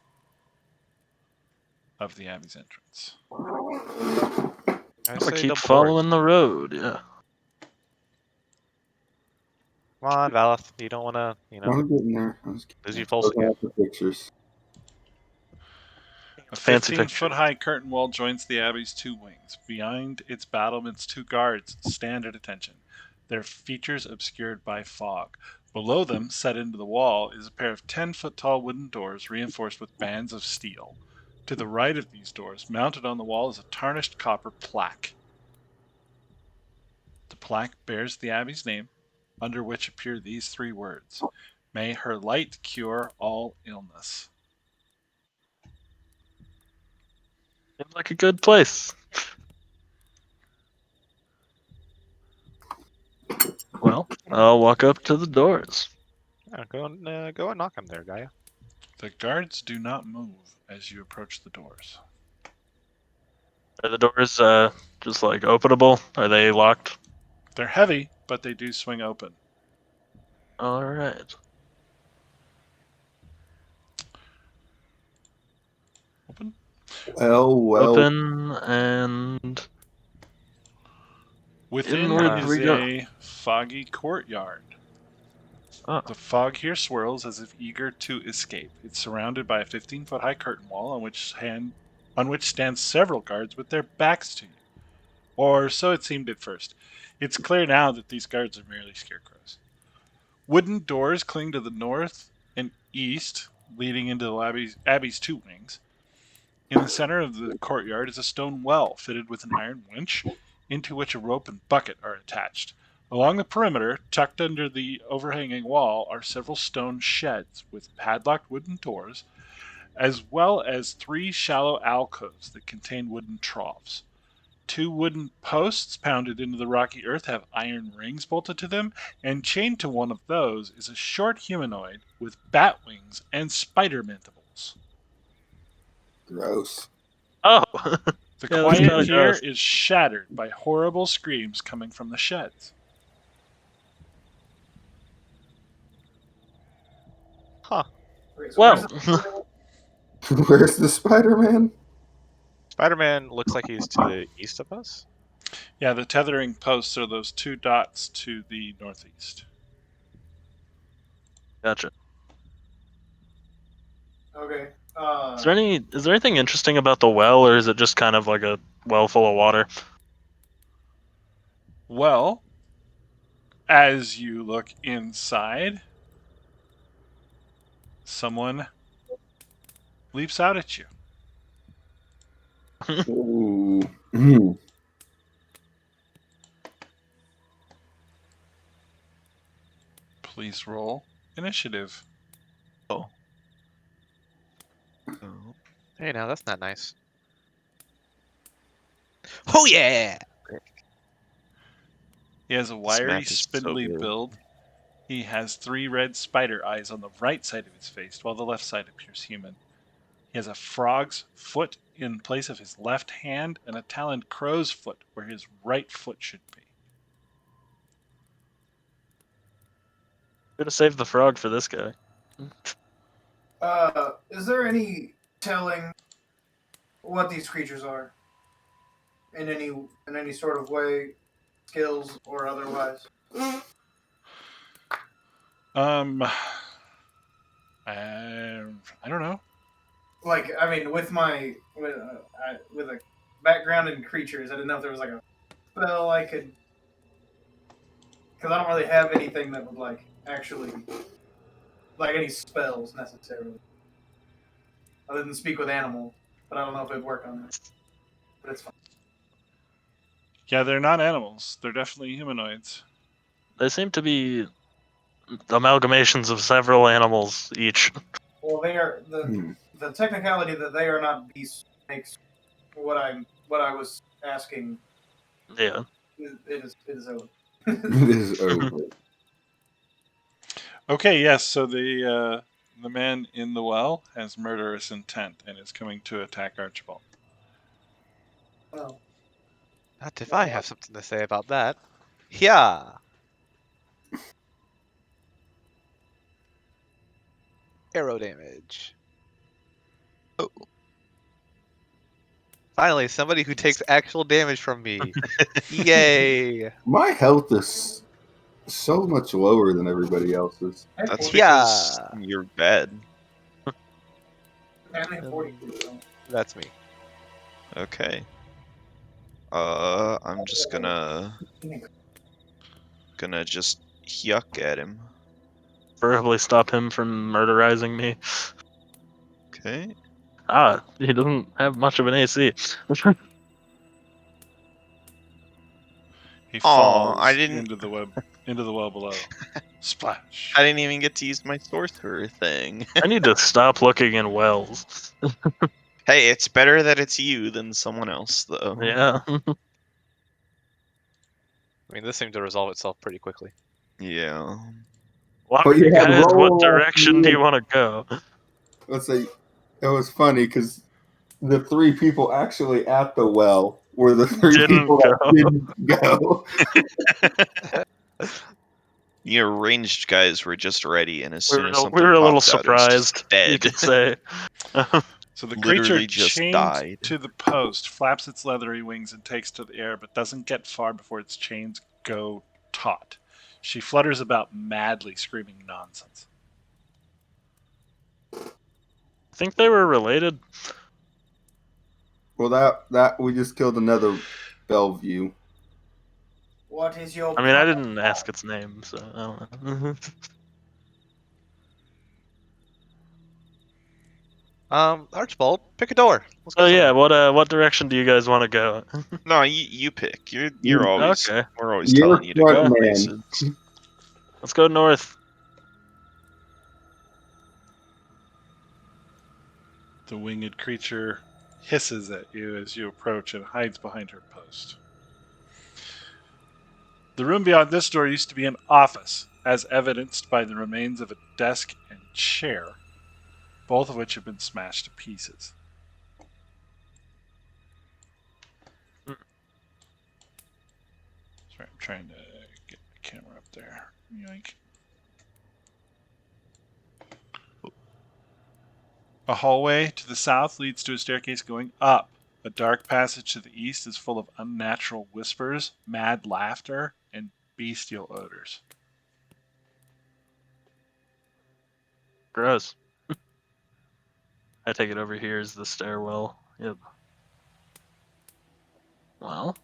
of the abbey's entrance. I I'm gonna say keep double following doors. the road. Yeah. Come on, Valeth. You don't want to, I'm getting there. I was lose your pulse looking again. at the pictures. A Fancy 15-foot picture. high curtain wall joins the abbey's two wings. Behind its battlements, two guards stand at attention, their features obscured by fog. Below them, set into the wall, is a pair of 10-foot tall wooden doors reinforced with bands of steel. To the right of these doors, mounted on the wall, is a tarnished copper plaque. The plaque bears the abbey's name, under which appear these three words: May her light cure all illness. Seems like a good place. Well, I'll walk up to the doors. Yeah, go and knock him there, Gaia. The guards do not move as you approach the doors. Are the doors just like openable? Are they locked? They're heavy, but they do swing open. All right. Open? Well. Open and Within inward is we go. a foggy courtyard. Oh, The fog here swirls as if eager to escape. It's surrounded by a 15-foot high curtain wall on which stand several guards with their backs to you. Or so it seemed at first. It's clear now that these guards are merely scarecrows. Wooden doors cling to the north and east, leading into the abbey's two wings. In the center of the courtyard is a stone well fitted with an iron winch, into which a rope and bucket are attached. Along the perimeter, tucked under the overhanging wall, are several stone sheds with padlocked wooden doors, as well as three shallow alcoves that contain wooden troughs. Two wooden posts pounded into the rocky earth have iron rings bolted to them, and chained to one of those is a short humanoid with bat wings and spider mandibles. Gross. oh. The Yeah, that's quiet kinda here gross. is shattered by horrible screams coming from the sheds. Huh. Okay, so Well, Where's the Spider-Man? Spider-Man looks like he's to the east of us. Yeah, the tethering posts are those two dots to the northeast. gotcha. Okay. Is there anything interesting about the well, or is it just kind of like a well full of water? Well, as you look inside, someone leaps out at you. Ooh. Please roll initiative. Oh. Hey, now that's not nice. Oh yeah! He has a This wiry, map is so spindly good. build. He has three red spider eyes on the right side of his face, while the left side appears human. He has a frog's foot in place of his left hand and a taloned crow's foot where his right foot should be. Gonna save the frog for this guy. Is there any telling what these creatures are in any sort of way, skills or otherwise? I don't know. Like, I mean, with a background in creatures, I didn't know if there was like a spell I could, because I don't really have anything that would like actually like any spells necessarily, other than speak with animals. But I don't know if it'd work on that. But it's fine. Yeah, they're not animals. They're definitely humanoids. They seem to be amalgamations of several animals each. Well, they are the technicality that they are not beasts makes what I was asking Yeah. It is over. It is over. Okay, yes. So the man in the well has murderous intent and is coming to attack Archibald. Well, Not if I have something to say about that. Yeah. Arrow damage. Oh. Finally, somebody who takes actual damage from me. Yay! My health is so much lower than everybody else's. I have That's 40, because Yeah. you're bad. I have 42. So. That's me. Okay. I'm just gonna just yuck at him. Preferably stop him from murderizing me. Okay. He doesn't have much of an AC. He Aw, I falls didn't into the well below. Splash. I didn't even get to use my sorcerer thing. I need to stop looking in wells. Hey, it's better that it's you than someone else, though. Yeah. I mean, this seemed to resolve itself pretty quickly. Yeah. Why, Oh, yeah, guys, what roll. direction do you want to go? Let's say it was funny because the three people actually at the well were the three Didn't people go. that didn't go. Your ranged guys were just ready, and as soon as We something were a little popped out, it was just surprised, dead. you could say. So the creature Literally just chained died. to the post flaps its leathery wings and takes to the air, but doesn't get far before its chains go taut. She flutters about madly, screaming nonsense. Think they were related? Well, that we just killed another Bellevue. What is your? I mean, I didn't ask its name, so I don't know. Archibald, pick a door. Let's go Oh yeah, somewhere. what direction do you guys want to go? No, you pick. You're You- always Okay. we're always You're telling you to front go Yeah. man. places. Let's go north. The winged creature hisses at you as you approach and hides behind her post. The room beyond this door used to be an office, as evidenced by the remains of a desk and chair, both of which have been smashed to pieces. Sorry, I'm trying to get the camera up there. Yoink. A hallway to the south leads to a staircase going up. A dark passage to the east is full of unnatural whispers, mad laughter, and bestial odors. Gross. I take it over here is the stairwell. Yep. Well,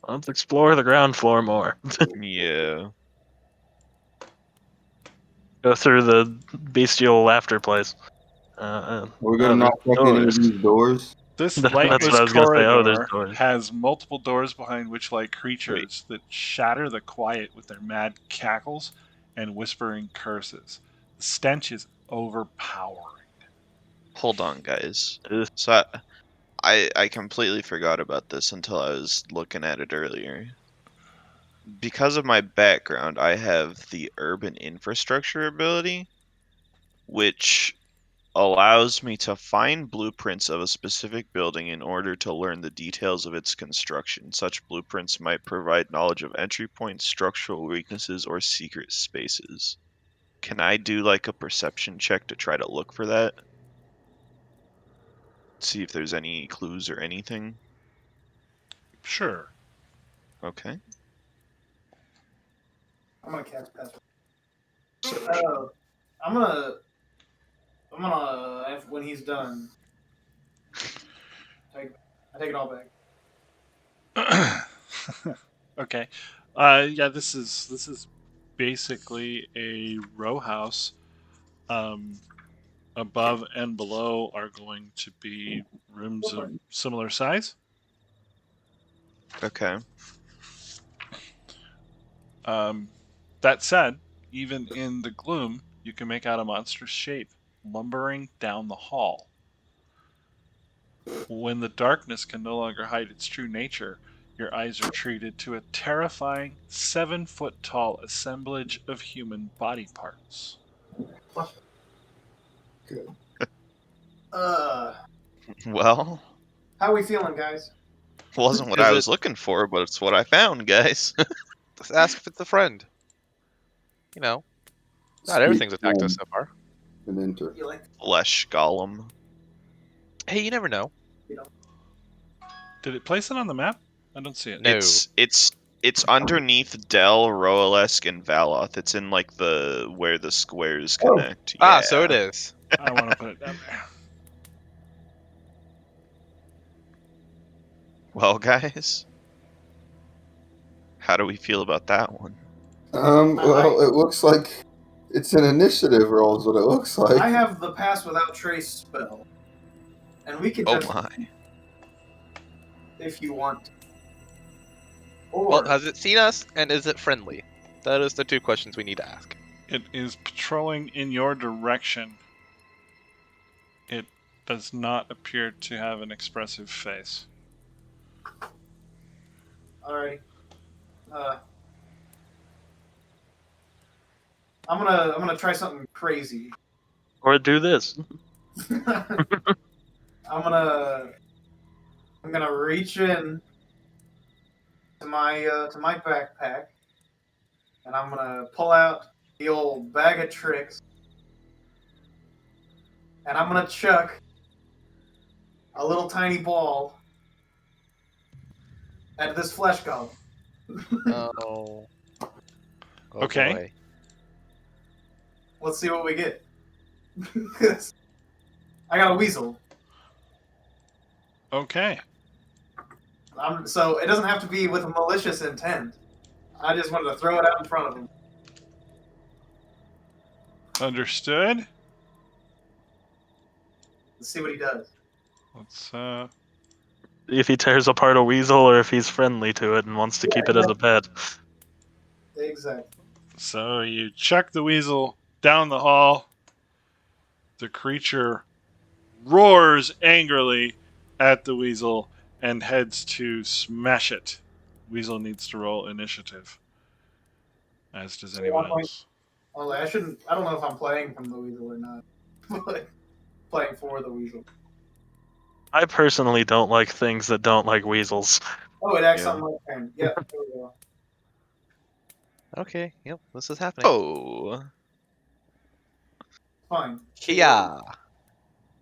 let's explore the ground floor more. Yeah. Go through the bestial laughter place. We're gonna There's not check any of doors. these doors. This That's what lightless I was gonna say. Oh, there's corridor doors. has multiple doors behind which lie creatures that shatter the quiet with their mad cackles and whispering curses. The stench is overpowering. Hold on, guys. Ugh. So I completely forgot about this until I was looking at it earlier. Because of my background, I have the urban infrastructure ability, which allows me to find blueprints of a specific building in order to learn the details of its construction. Such blueprints might provide knowledge of entry points, structural weaknesses, or secret spaces. Can I do like a perception check to try to look for that? See if there's any clues or anything? Sure. Okay. I'm gonna cast pass. So, I'm gonna when he's done. I take it all back. Okay. Yeah, this is basically a row house. Above and below are going to be rooms of similar size. okay. That said, even in the gloom, you can make out a monstrous shape lumbering down the hall. When the darkness can no longer hide its true nature, your eyes are treated to a terrifying 7-foot-tall assemblage of human body parts. Good. Well, How we feeling, guys? wasn't what Is I it- was looking for, but it's what I found, guys. Let's ask if it's a friend. You know, not everything's attacked us so far. And enter. You like? Flesh golem. Hey, you never know. Did it place it on the map? I don't see it. No. It's underneath Del, Roalesk, and Valoth. It's in like the where the squares Oh. connect. Ah, Yeah. so it is. I want to put it down there. Well, guys, how do we feel about that one? Well, it looks like it's an initiative roll, is what it looks like. I have the pass without trace spell, and we can Oh just, my. if you want. Or Well, has it seen us, and is it friendly? That is the two questions we need to ask. It is patrolling in your direction. It does not appear to have an expressive face. alrighty. I'm gonna try something crazy. Or do this. I'm gonna reach in to my backpack, and I'm gonna pull out the old bag of tricks, and I'm gonna chuck a little tiny ball at this flesh golem. Oh. Okay. Boy. Let's see what we get. 'Cause I got a weasel. Okay. So it doesn't have to be with a malicious intent. I just wanted to throw it out in front of him. Understood. Let's see what he does. Let's If he tears apart a weasel or if he's friendly to it and wants to keep it as a pet. Exactly. So you chuck the weasel down the hall. The creature roars angrily at the weasel and heads to smash it. Weasel needs to roll initiative, as does anyone else. Well, I shouldn't. I don't know if I'm playing from the weasel or not. But playing for the weasel. I personally don't like things that don't like weasels. Oh, it acts Yeah. on my turn. Yeah, there we go. Okay, yep, this is happening. Oh. Fine. Yeah.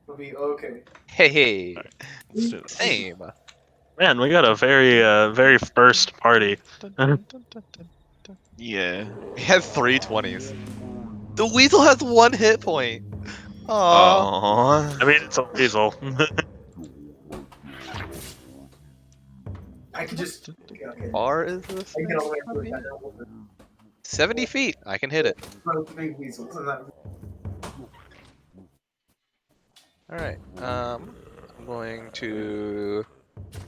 It'll be okay. Hey, hey. Alright. Let's do this. Same. Man, we got a very first party. Yeah. He has 3 20s. The weasel has 1 hit point. Aww. Aww. I mean, it's a weasel. I could just. Okay. Far is this? I can get away from with me? that. 70 feet. I can hit it. Big weasels. And that. Alright. I'm going to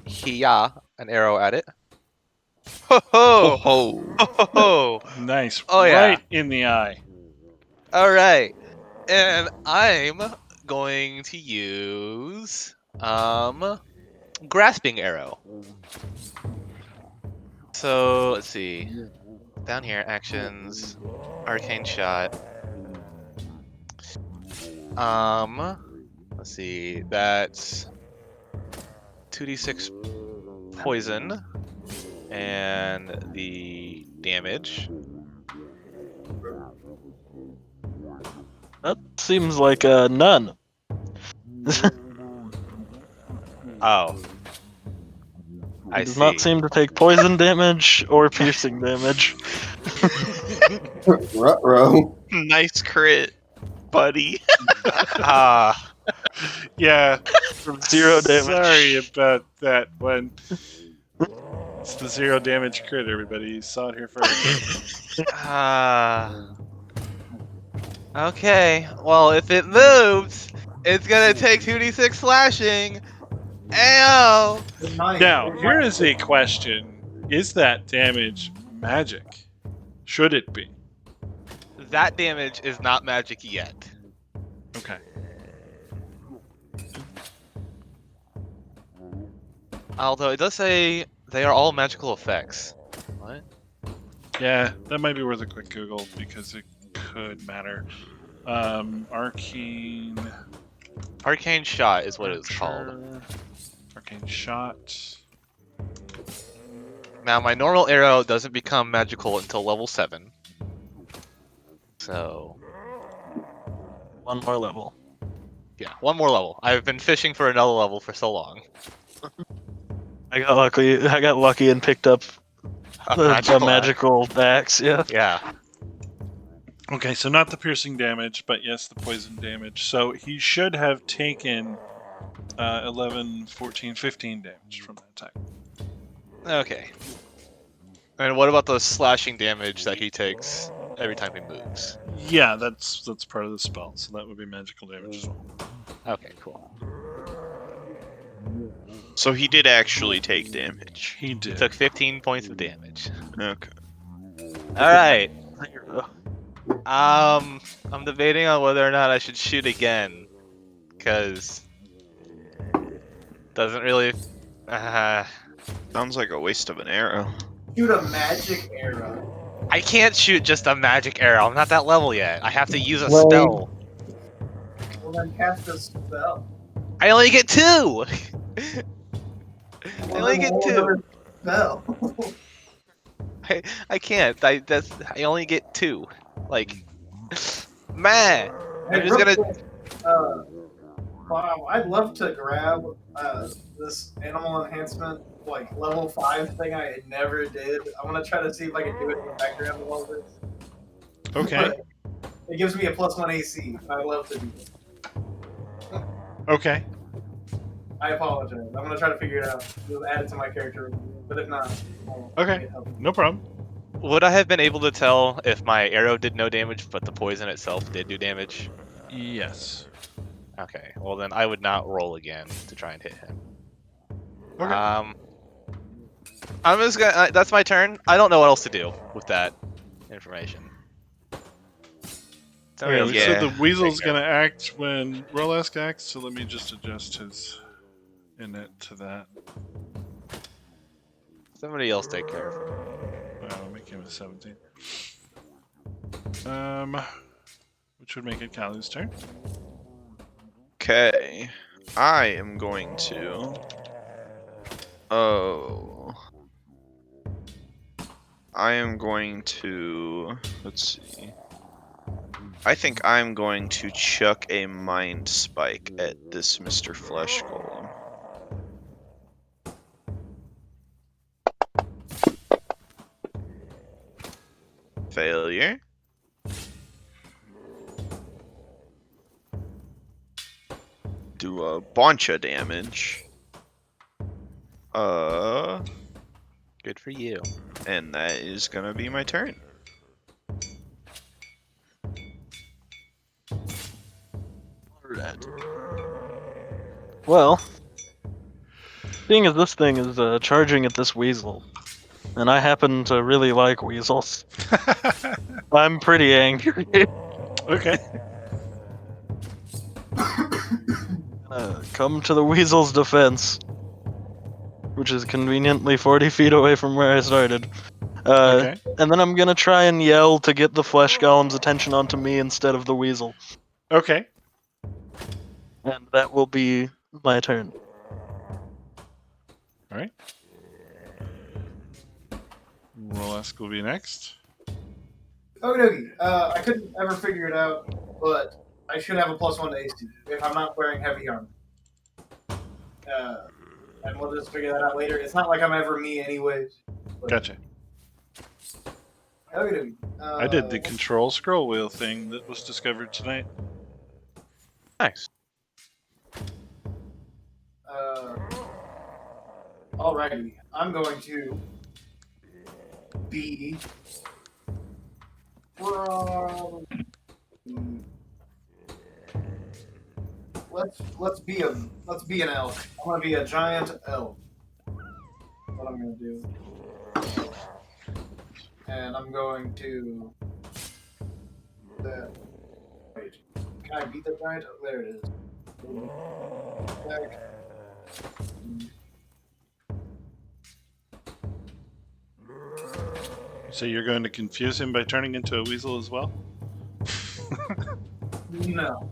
Hiya an arrow at it. Ho ho! Oh. Ho ho! Nice. Oh, yeah. Right in the eye. Alright. And I'm going to use grasping arrow. So let's see. Down here, actions, arcane shot. Let's see. That's 2d6 poison, and the damage. That seems like none. Oh, I Does see. not seem to take poison damage or piercing damage. Ruh-roh. Nice crit, buddy. Ah, Yeah. 0 damage. Sorry about that one. It's the 0 damage crit, everybody. You saw it here first. Okay. Well, if it moves, it's gonna take 2d6 slashing. Ow! Now, here is a question. Is that damage magic? Should it be? That damage is not magic yet. Okay. Although it does say They are all magical effects. What? Yeah, that might be worth a quick Google because it could matter. Arcane. Arcane shot is what it's called. Archer, Arcane shot. Now my normal arrow doesn't become magical until level 7. So One more level. yeah, one more level. I've been fishing for another level for so long. I got lucky and picked up A a magical axe. magical axe. Yeah. Yeah. Okay, so not the piercing damage, but yes, the poison damage. So he should have taken 11, 14, 15 damage from that attack. Okay. And what about the slashing damage that he takes every time he moves? Yeah, that's part of the spell, so that would be magical damage as well. Okay, cool. So he did actually take damage. He He did. took 15 points of damage. Okay. All right. I'm debating on whether or not I should shoot again, because doesn't really. Sounds like a waste of an arrow. Shoot a magic arrow. I can't shoot just a magic arrow. I'm not that level yet. I have to use a Well, spell. Well, then cast a spell. I only get 2. I Well, only then get roll 2. another spell. I can't. I only get 2. Like, man. Hey, I'm just real gonna. quick, wow, I'd love to grab this animal enhancement, like level 5 thing I never did. I want to try to see if I can do it in the background a little bit. Okay. It gives me a +1 AC. I'd love to do it. Okay. I apologize. I'm gonna try to figure it out. Just add it to my character, but if not, Okay. get help. No problem. Would I have been able to tell if my arrow did no damage, but the poison itself did do damage? Yes. Okay. Well, then I would not roll again to try and hit him. Okay. I'm just gonna. That's my turn. I don't know what else to do with that information. Somebody Okay, else we can said Yeah. the weasel's take care. gonna act when Rolesk acts, so let me just adjust his init to that. Somebody else take care of it. I'll make him a 17. Which would make it Kalu's turn. Okay. I am going to. Oh. I am going to. Let's see. I think I'm going to chuck a mind spike at this Mr. Flesh Golem. Failure. Do a bunch of damage. Good for you. And that is gonna be my turn. Alright. Well, seeing as this thing is charging at this weasel, and I happen to really like weasels, I'm pretty angry. Okay. Come to the weasel's defense, which is conveniently 40 feet away from where I started. Okay. And then I'm gonna try and yell to get the flesh golem's attention onto me instead of the weasel. Okay. And that will be my turn. All right. Rolesk will be next. Okie dokie. I couldn't ever figure it out, but I should have a +1 to AC if I'm not wearing heavy armor. And we'll just figure that out later. It's not like I'm ever me anyways. But Gotcha. Okie dokie. I did the control scroll wheel thing that was discovered tonight. Nice. Alrighty. I'm going to be. Let's be an elk. I'm gonna be a giant elk. What I'm gonna do. And I'm going to. Wait. Can I beat the giant? Oh, there it is. Back. So you're going to confuse him by turning into a weasel as well? No.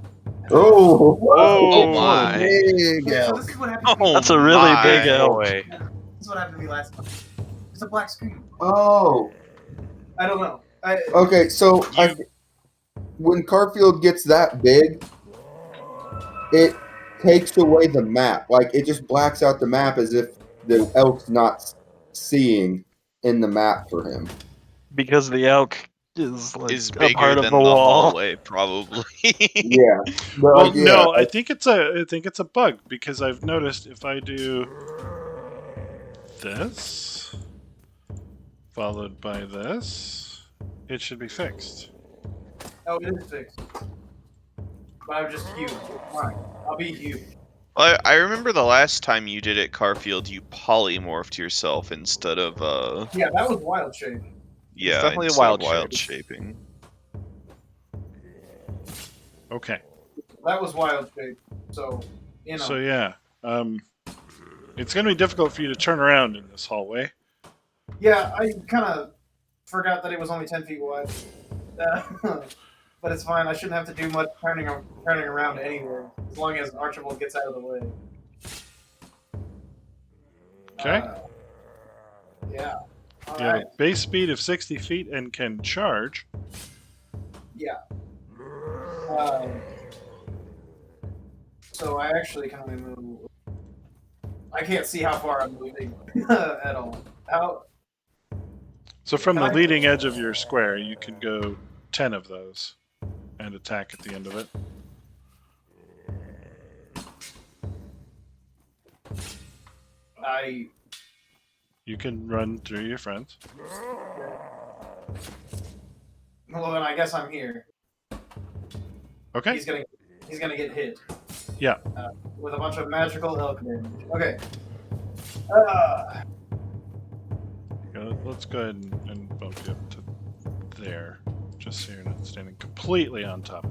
Oh, Oh Whoa. my. big So elk. this is what happened to me. Oh That's a really my big elk. boy. This is what happened to me last time. It's a black screen. Oh, I don't know. okay. So when Garfield gets that big, it takes away the map. Like it just blacks out the map as if the elk's not seeing in the map for him. Because the elk is like Is a bigger part of the than the wall. hallway, probably. Yeah. But Well, like, yeah. no, I think it's a bug because I've noticed if I do this followed by this, it should be fixed. Oh, it is fixed. But I'm just huge. It's fine. I'll be huge. I remember the last time you did it, Carfield, you polymorphed yourself instead of Yeah, that was wild shape. yeah, definitely a instead wild of wild shape. shaping. Okay. That was wild shape. So, you know. So yeah, it's going to be difficult for you to turn around in this hallway. Yeah, I kind of forgot that it was only 10 feet wide. But it's fine. I shouldn't have to do much turning around anyway, as long as Archibald gets out of the way. Okay. Yeah. All You have right. a base speed of 60 feet and can charge. Yeah. So I actually can only move. I can't see how far I'm moving at all. How? So from Can the I- leading edge of your square, you can go 10 of those and attack at the end of it. You can run through your friends. Well, then I guess I'm here. Okay. He's gonna get hit. Yeah. With a bunch of magical elk damage. Okay. Let's go ahead and bump you up to there, just so you're not standing completely on top.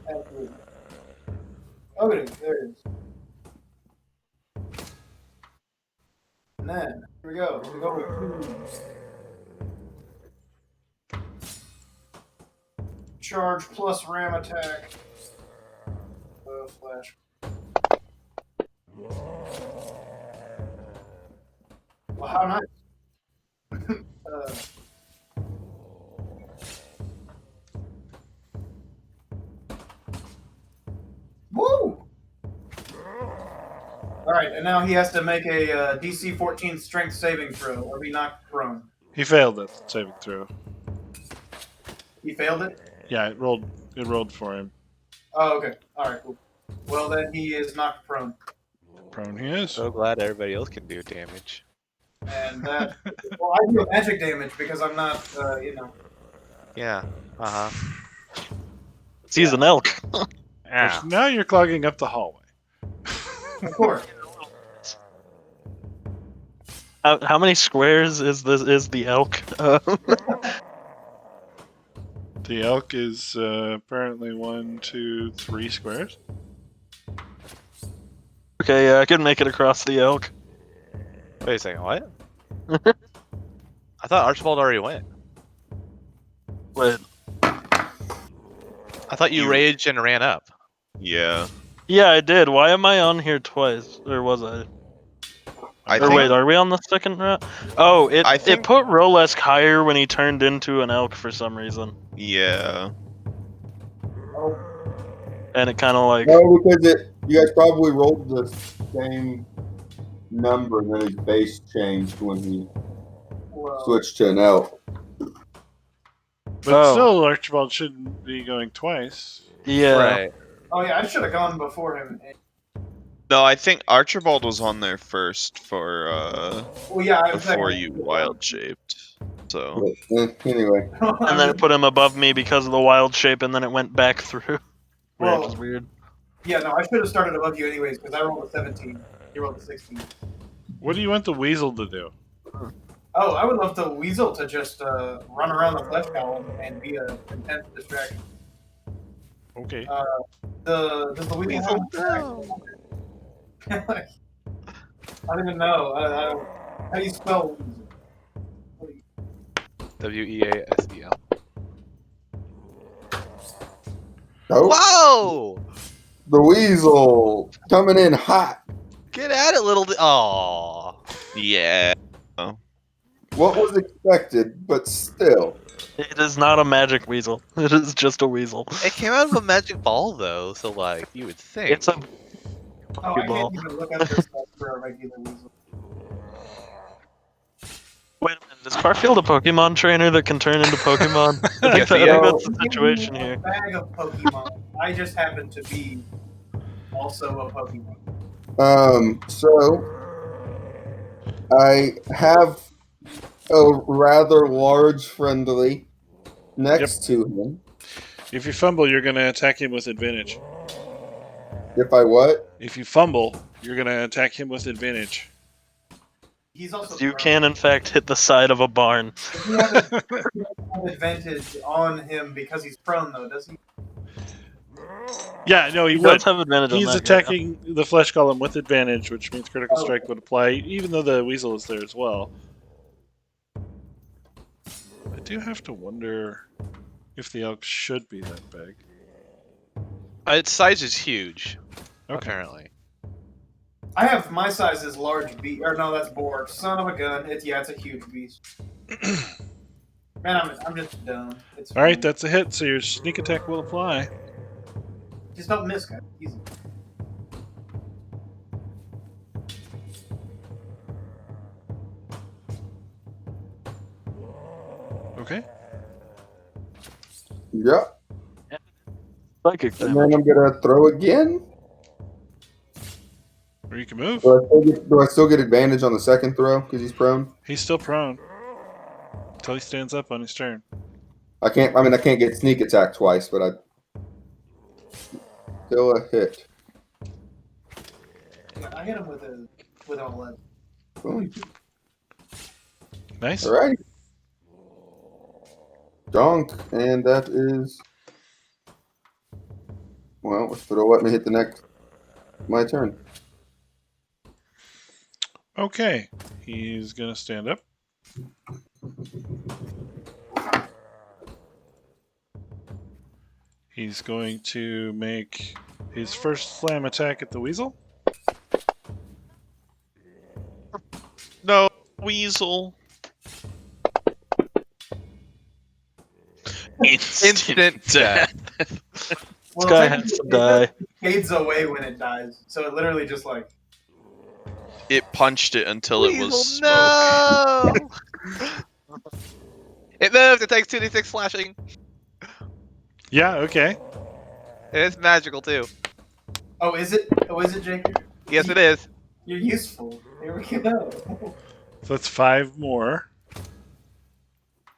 Absolutely. Okay, there it is. And then here we go. We go with charge plus ram attack. Flash. Well, how nice. Woo! Alright, and now he has to make a DC 14 strength saving throw or be knocked prone. He failed that saving throw. He failed it? Yeah, it rolled for him. Oh, okay. Alright, cool. Well, then he is knocked prone. Prone he is. So glad everybody else can do damage. And that. Well, I do magic damage because I'm not, Yeah. Uh-huh. He's an elk. Which now you're clogging up the hallway. Of course. How many squares is the elk? The elk is apparently 1, 2, 3 squares. Okay, yeah, I can make it across the elk. Wait a second, what? I thought Archibald already went. Wait. I thought you raged and ran up. Yeah. Yeah, I did. Why am I on here twice? Or was I? I Or think wait, are we on the second round? Oh, it put Rolesk higher when he turned into an elk for some reason. yeah. Oh, And it kind of like... No, because you guys probably rolled the same number and then his base changed when he well, switched to an elk. But still, Archibald shouldn't be going twice. Yeah. Right. oh yeah, I should have gone before him. No, I think Archibald was on there first for Well, yeah, I before you wild shaped. So Anyway, And then it put him above me because of the wild shape, and then it went back through. Well, Which is weird. Yeah, no, I should have started above you anyways because I rolled a 17. You rolled a 16. What do you want the weasel to do? Oh, I would love the weasel to just run around the flesh column and be a intense distraction. Okay. Does the weasel have I don't even know. How do you spell weasel? Weasel. Nope. Whoa! The Weasel coming in hot. Get at it, little. Oh. Yeah. What was expected, but still. It is not a magic weasel. It is just a weasel. It came out of a magic ball, though, so, like, you would think. It's a Oh, I Pokeball. can't even look up this stuff for a regular weasel. Wait a minute, is Garfield a Pokemon trainer that can turn into Pokemon? I Yes, think he that's is. the situation A here. bag of Pokemon. I just happen to be also a Pokemon. So I have a rather large friendly next to him. If you fumble, you're going to attack him with advantage. If I what? If you fumble, you're going to attack him with advantage. He's also You prone. can, in fact, hit the side of a barn. Does he have an advantage on him because he's prone, though, does he? Yeah, no, he He would. does have advantage on He's that. yeah. attacking the flesh golem with advantage, which means critical Oh. strike would apply, even though the weasel is there as well. I do have to wonder if the elk should be that big. Its size is huge, Okay. apparently. I have my size is large beast. Or no, that's boar. Son of a gun. It's a huge beast. Man, I'm just dumb. It's All right, fine. that's a hit, so your sneak attack will apply. Just don't miss, guys. Easy. Okay. Yep. Psychic And damage. then I'm gonna throw again. Or you can move. Do I still get advantage on the second throw because he's prone? He's still prone until he stands up on his turn. I can't get sneak attack twice, but I still a hit. I hit him with an 11. Boom. Nice. Alrighty. Donk, and that is. Well, it'll let me hit the next. My turn. Okay. He's going to stand up. He's going to make his first slam attack at the weasel. No, Weasel. Instant death. This guy has to die. It fades away when it dies. So it literally just like. It punched it until it was Weasel, smoke. no! It moves. It takes 2d6 slashing. Yeah, okay. And it's magical, too. Oh, is it? Oh, is it, Jake? Yes, it is. You're useful. Here we go. So that's 5 more. I'm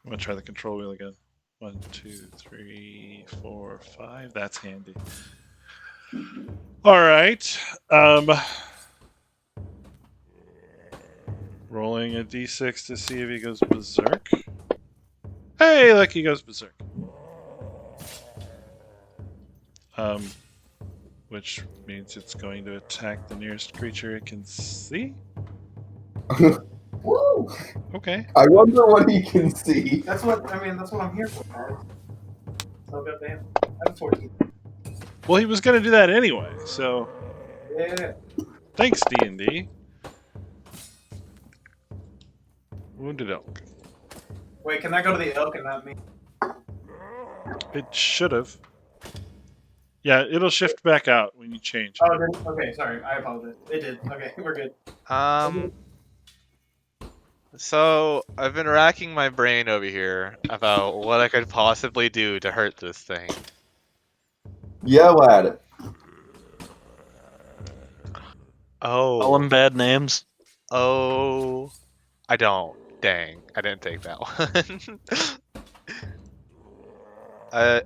going to try the control wheel again. 1, 2, 3, 4, 5. That's handy. All right. Rolling a d6 to see if he goes berserk. Hey, look, he goes berserk. Which means it's going to attack the nearest creature it can see. Woo! Okay. I wonder what he can see. That's what I'm here for, guys. So goddamn. I have 14. Well, he was going to do that anyway, so Yeah. thanks, D&D. Wounded elk. Wait, can that go to the elk and not me? It should have. Yeah, it'll shift back out when you change. Oh, then, okay, sorry. I apologize. It did. Okay, we're good. So I've been racking my brain over here about what I could possibly do to hurt this thing. Yell at it. Call him bad names. Oh, I don't. Dang, I didn't take that one.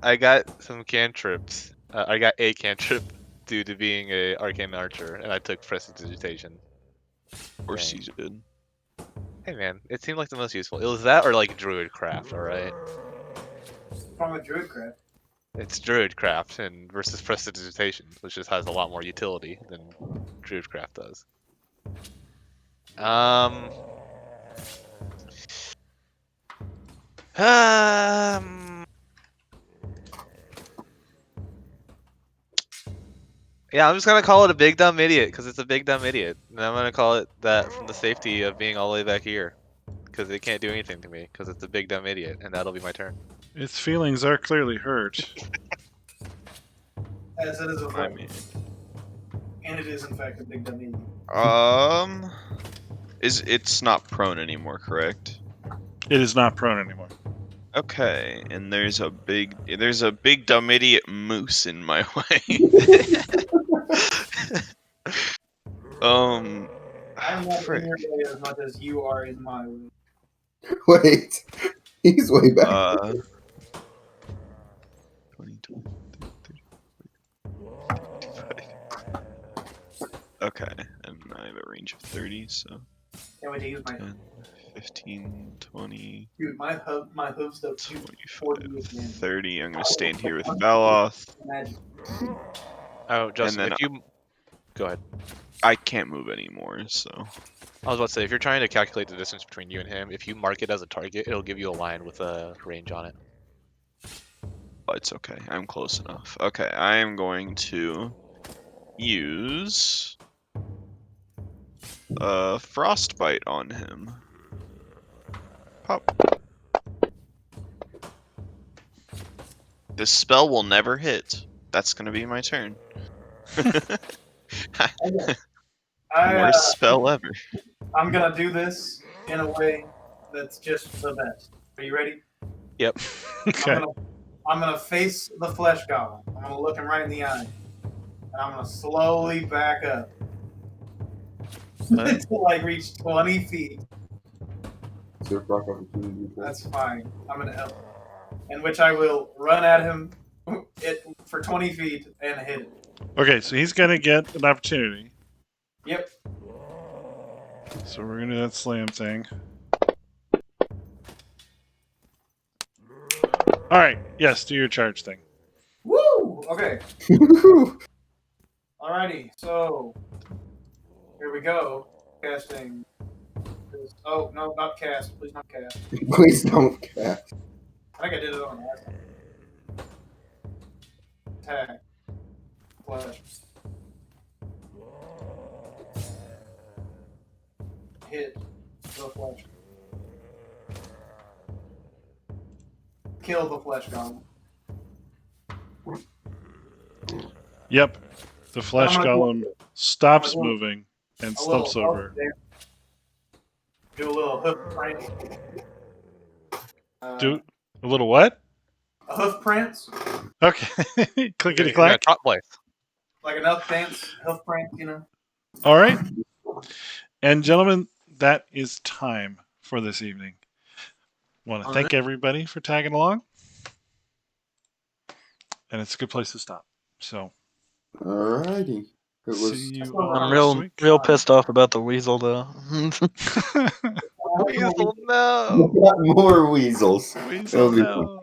I got some cantrips. I got a cantrip due to being a arcane archer, and I took prestidigitation. Of course you did. Hey man, it seemed like the most useful. It was that or like druidcraft, alright? From a druidcraft. It's druidcraft and versus prestidigitation, which just has a lot more utility than druidcraft does. Yeah, I'm just gonna call it a big dumb idiot because it's a big dumb idiot, and I'm gonna call it that from the safety of being all the way back here, because it can't do anything to me because it's a big dumb idiot, and that'll be my turn. Its feelings are clearly hurt. As it is a I flag. mean, And it is, in fact, a big dummy. it's not prone anymore, correct? It is not prone anymore. Okay, and there's a big dumb idiot moose in my way. I'm not frick. in your way as much as you are in my way. Wait, he's way back. 20, 30, 35. Okay, and I have a range of 30, so Can't wait to use my 10, 15, 20, dude. My hooves don't shoot 25, 40 30. I'm gonna stand here with Valoth, Imagine. Oh, Justin, then if you go ahead. I can't move anymore, so I was about to say, if you're trying to calculate the distance between you and him, if you mark it as a target, it'll give you a line with a range on it. it's okay. I'm close enough. Okay, I am going to use frostbite on him. Pop. This spell will never hit. That's gonna be my turn. Worst spell ever. I'm gonna do this in a way that's just the best. Are you ready? Yep. Okay. I'm gonna face the flesh golem. I'm gonna look him right in the eye, and I'm gonna slowly back up until I reach 20 feet. That's fine. I'm gonna up, in which I will run at him for 20 feet and hit it. Okay, so he's gonna get an opportunity. Yep. So we're gonna do that slam thing. Alright, yes, do your charge thing. Woo! Okay. Alrighty, so here we go. Casting. Oh, no, not cast. Please not cast. Please don't cast. I think I did it on last time. Attack. Flash. Hit. The flesh. Kill the flesh golem. Yep. The flesh golem stops moving and slumps over. Do a little hoof print. Do a little what? A hoof prance. Okay. Clickety Yeah, clack. trot place. Like an up dance, hoof prance, you know? Alright. And gentlemen, that is time for this evening. I want to thank everybody for tagging along. And it's a good place to stop. So Alrighty. It was. see you I'm all next week. real pissed off about the weasel though. Weasel, no. We got more weasels. Weasel, It'll be no.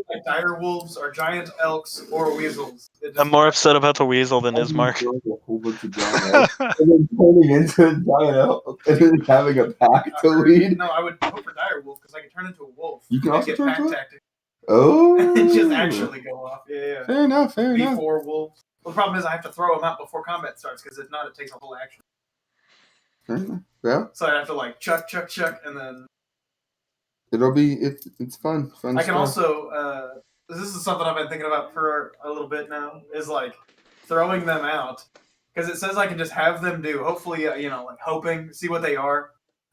Like dire wolves or giant elks or weasels. I'm more upset about the weasel than Ismark. Like a whole bunch of giant elk, and then turning into a giant elk, and then having a pack to lead. No, I would hope for dire wolf because I can turn into a wolf. You can and also get turn pack into it? tactic. Oh. And just actually go off. Yeah. Fair enough. Fair enough. Before wolves. Well, the problem is I have to throw them out before combat starts because if not, it takes a whole action. Fair enough. Yeah. So I have to like chuck, and then It'll be. It's fun. Fun. I can stuff. also. This is something I've been thinking about for a little bit now. Is like throwing them out because it says I can just have them do. Hopefully, like hoping see what they are,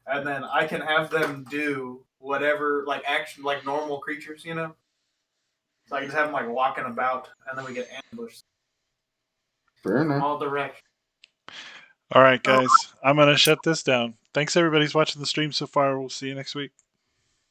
and then I can have them do whatever like action like normal creatures, you know. So I can just have them like walking about, and then we get ambushed. Fair enough. All direct. All right, guys. I'm going to shut this down. Thanks, everybody who's watching the stream so far. We'll see you next week.